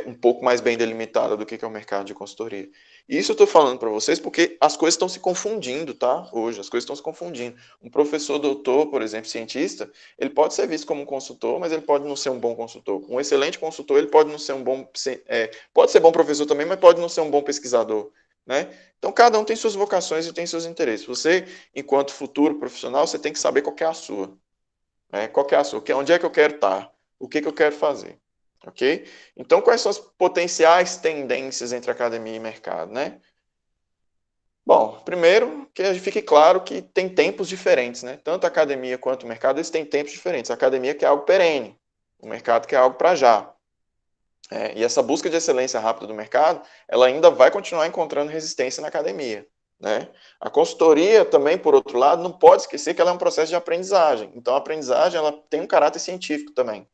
um pouco mais bem delimitada do que é o mercado de consultoria. E isso eu estou falando para vocês porque as coisas estão se confundindo, tá? Hoje, as coisas estão se confundindo. Um professor doutor, por exemplo, cientista, ele pode ser visto como um consultor, mas ele pode não ser um bom consultor. Um excelente consultor, ele pode não ser um bom... pode ser bom professor também, mas pode não ser um bom pesquisador. Né? Então, cada um tem suas vocações e tem seus interesses. Você, enquanto futuro profissional, você tem que saber qual que é a sua. Né? Qual que é a sua? Onde é que eu quero estar? O que eu quero fazer? Ok? Então, quais são as potenciais tendências entre academia e mercado? Né? Bom, primeiro, que fique claro que tem tempos diferentes. Né? Tanto a academia quanto o mercado, eles têm tempos diferentes. A academia quer algo perene. O mercado quer algo para já. E essa busca de excelência rápida do mercado, ela ainda vai continuar encontrando resistência na academia. Né? A consultoria também, por outro lado, não pode esquecer que ela é um processo de aprendizagem. Então, a aprendizagem ela tem um caráter científico também.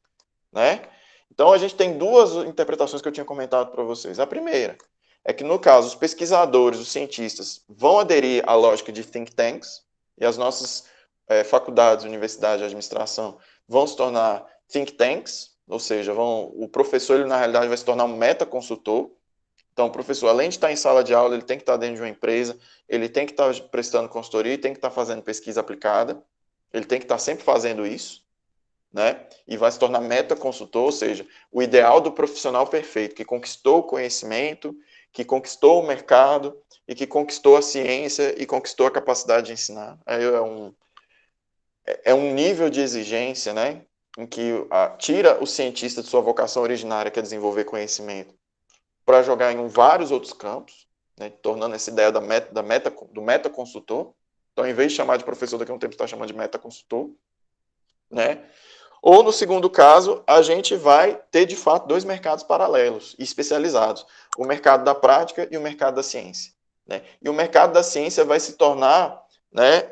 Né? Então, a gente tem duas interpretações que eu tinha comentado para vocês. A primeira é que, no caso, os pesquisadores, os cientistas, vão aderir à lógica de think tanks, e as nossas faculdades, universidades de administração vão se tornar think tanks, ou seja, o professor, ele, na realidade, vai se tornar um metaconsultor. Então, o professor, além de estar em sala de aula, ele tem que estar dentro de uma empresa, ele tem que estar prestando consultoria, tem que estar fazendo pesquisa aplicada, ele tem que estar sempre fazendo isso, né? E vai se tornar metaconsultor, ou seja, o ideal do profissional perfeito, que conquistou o conhecimento, que conquistou o mercado e que conquistou a ciência e conquistou a capacidade de ensinar. É um nível de exigência, né? Em que tira o cientista de sua vocação originária, que é desenvolver conhecimento, para jogar em vários outros campos, né, tornando essa ideia do meta-consultor. Então, em vez de chamar de professor, daqui a um tempo está chamando de meta-consultor, né? Ou, no segundo caso, a gente vai ter, de fato, dois mercados paralelos e especializados. O mercado da prática e o mercado da ciência. Né? E o mercado da ciência vai se tornar, né,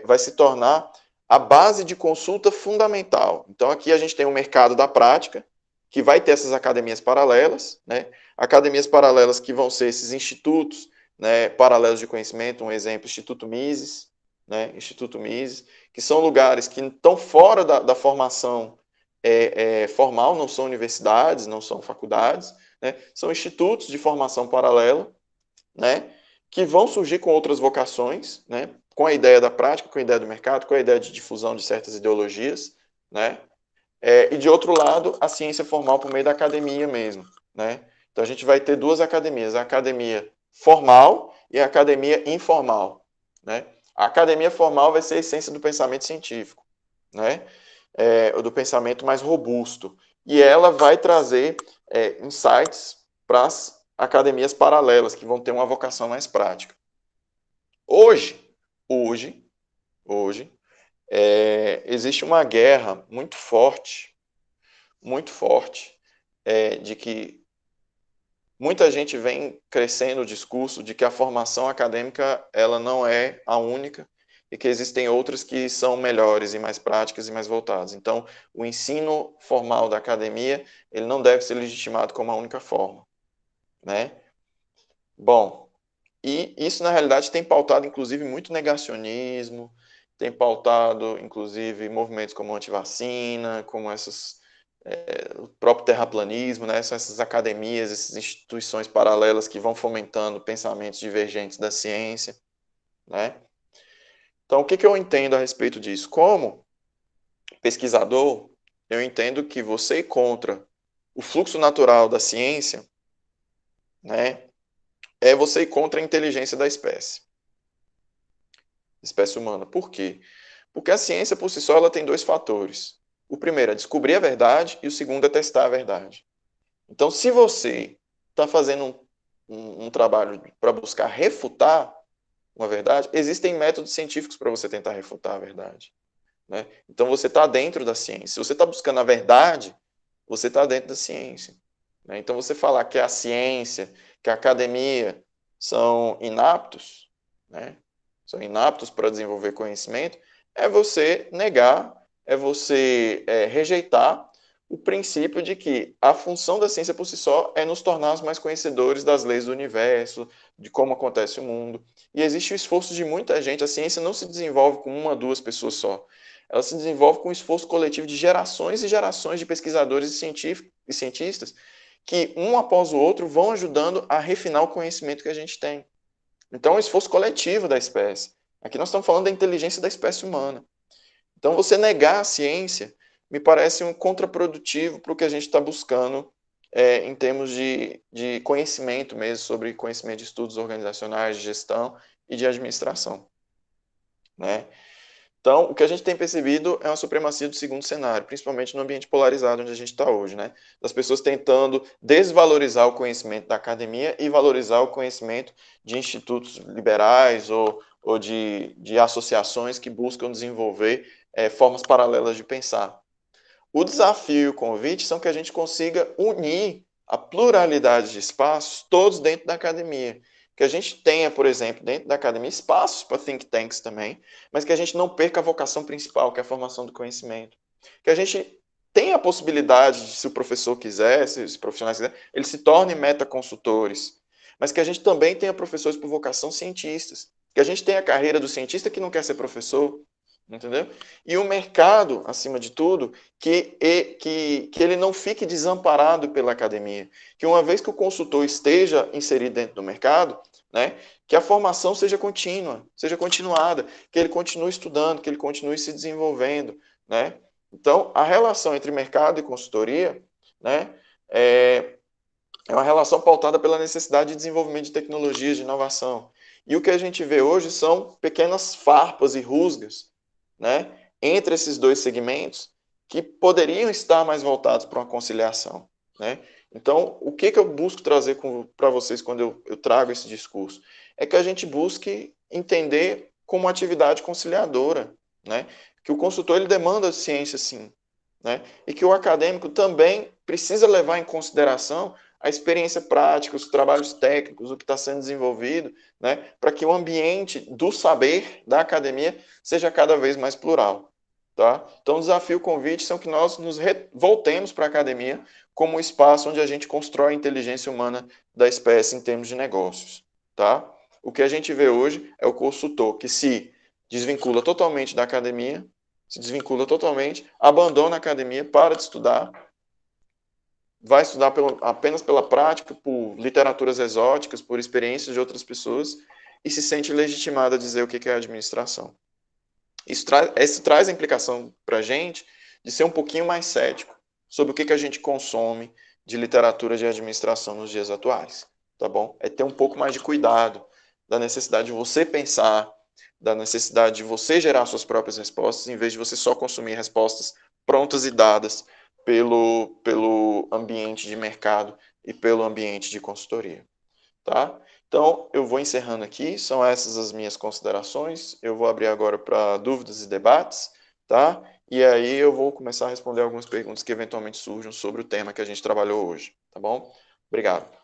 vai se tornar a base de consulta fundamental. Então, aqui a gente tem o mercado da prática, que vai ter essas academias paralelas, né? Academias paralelas que vão ser esses institutos, né, paralelos de conhecimento, um exemplo, Instituto Mises, né, Instituto Mises, que são lugares que estão fora da formação formal, não são universidades, não são faculdades, né, são institutos de formação paralela, né, que vão surgir com outras vocações, né, com a ideia da prática, com a ideia do mercado, com a ideia de difusão de certas ideologias, né, e de outro lado, a ciência formal por meio da academia mesmo, né. Então a gente vai ter duas academias, a academia formal e a academia informal, né. A academia formal vai ser a essência do pensamento científico, né, do pensamento mais robusto, e ela vai trazer insights para as academias paralelas, que vão ter uma vocação mais prática. Hoje, existe uma guerra muito forte, de que muita gente vem crescendo o discurso de que a formação acadêmica ela não é a única e que existem outras que são melhores e mais práticas e mais voltadas. Então, o ensino formal da academia ele não deve ser legitimado como a única forma, né? Bom, e isso na realidade tem pautado inclusive muito negacionismo, tem pautado inclusive movimentos como antivacina, como o próprio terraplanismo, né? São essas academias, essas instituições paralelas que vão fomentando pensamentos divergentes da ciência, né? Então, o que eu entendo a respeito disso? Como pesquisador, eu entendo que você ir contra o fluxo natural da ciência, né, é você ir contra a inteligência da espécie humana. Por quê? Porque a ciência, por si só, ela tem dois fatores. O primeiro é descobrir a verdade e o segundo é testar a verdade. Então, se você está fazendo um trabalho para buscar refutar uma verdade, existem métodos científicos para você tentar refutar a verdade. Né? Então, você está dentro da ciência. Se você está buscando a verdade, você está dentro da ciência. Né? Então, você falar que a ciência, que a academia são inaptos, né? São inaptos para desenvolver conhecimento, é você negar, é você rejeitar o princípio de que a função da ciência por si só é nos tornar mais conhecedores das leis do universo, de como acontece o mundo. E existe o esforço de muita gente. A ciência não se desenvolve com uma, duas pessoas só. Ela se desenvolve com o esforço coletivo de gerações e gerações de pesquisadores e cientistas que, um após o outro, vão ajudando a refinar o conhecimento que a gente tem. Então, é um esforço coletivo da espécie. Aqui nós estamos falando da inteligência da espécie humana. Então, você negar a ciência me parece um contraprodutivo para o que a gente está buscando em termos de conhecimento mesmo, sobre conhecimento de estudos organizacionais, de gestão e de administração. Né? Então, o que a gente tem percebido é uma supremacia do segundo cenário, principalmente no ambiente polarizado onde a gente está hoje, né? Das pessoas tentando desvalorizar o conhecimento da academia e valorizar o conhecimento de institutos liberais ou de associações que buscam desenvolver formas paralelas de pensar. O desafio e o convite são que a gente consiga unir a pluralidade de espaços todos dentro da academia. Que a gente tenha, por exemplo, dentro da academia, espaços para think tanks também, mas que a gente não perca a vocação principal, que é a formação do conhecimento. Que a gente tenha a possibilidade de, se o professor quiser, se os profissionais quiserem, eles se tornem metaconsultores, mas que a gente também tenha professores por vocação cientistas. Que a gente tenha a carreira do cientista que não quer ser professor, entendeu? E o mercado, acima de tudo, que ele não fique desamparado pela academia. Que uma vez que o consultor esteja inserido dentro do mercado, né, que a formação seja contínua, seja continuada, que ele continue estudando, que ele continue se desenvolvendo. Né? Então, a relação entre mercado e consultoria, né, é uma relação pautada pela necessidade de desenvolvimento de tecnologias, de inovação. E o que a gente vê hoje são pequenas farpas e rusgas, né, entre esses dois segmentos que poderiam estar mais voltados para uma conciliação. né? Então, o que eu busco trazer para vocês quando eu trago esse discurso? É que a gente busque entender como atividade conciliadora, né? Que o consultor ele demanda ciência, sim, né? E que o acadêmico também precisa levar em consideração a experiência prática, os trabalhos técnicos, o que está sendo desenvolvido, né? Para que o ambiente do saber da academia seja cada vez mais plural. Tá? Então, o desafio e o convite são que nós nos voltemos para a academia como um espaço onde a gente constrói a inteligência humana da espécie em termos de negócios. Tá? O que a gente vê hoje é o consultor que se desvincula totalmente da academia, se desvincula totalmente, abandona a academia, para de estudar, vai estudar apenas pela prática, por literaturas exóticas, por experiências de outras pessoas, e se sente legitimado a dizer o que é a administração. Isso traz a implicação para a gente de ser um pouquinho mais cético sobre o que a gente consome de literatura de administração nos dias atuais, tá bom? É ter um pouco mais de cuidado da necessidade de você pensar, da necessidade de você gerar suas próprias respostas, em vez de você só consumir respostas prontas e dadas pelo ambiente de mercado e pelo ambiente de consultoria. Tá? Então, eu vou encerrando aqui, são essas as minhas considerações. Eu vou abrir agora para dúvidas e debates, tá? E aí eu vou começar a responder algumas perguntas que eventualmente surjam sobre o tema que a gente trabalhou hoje, tá bom? Obrigado.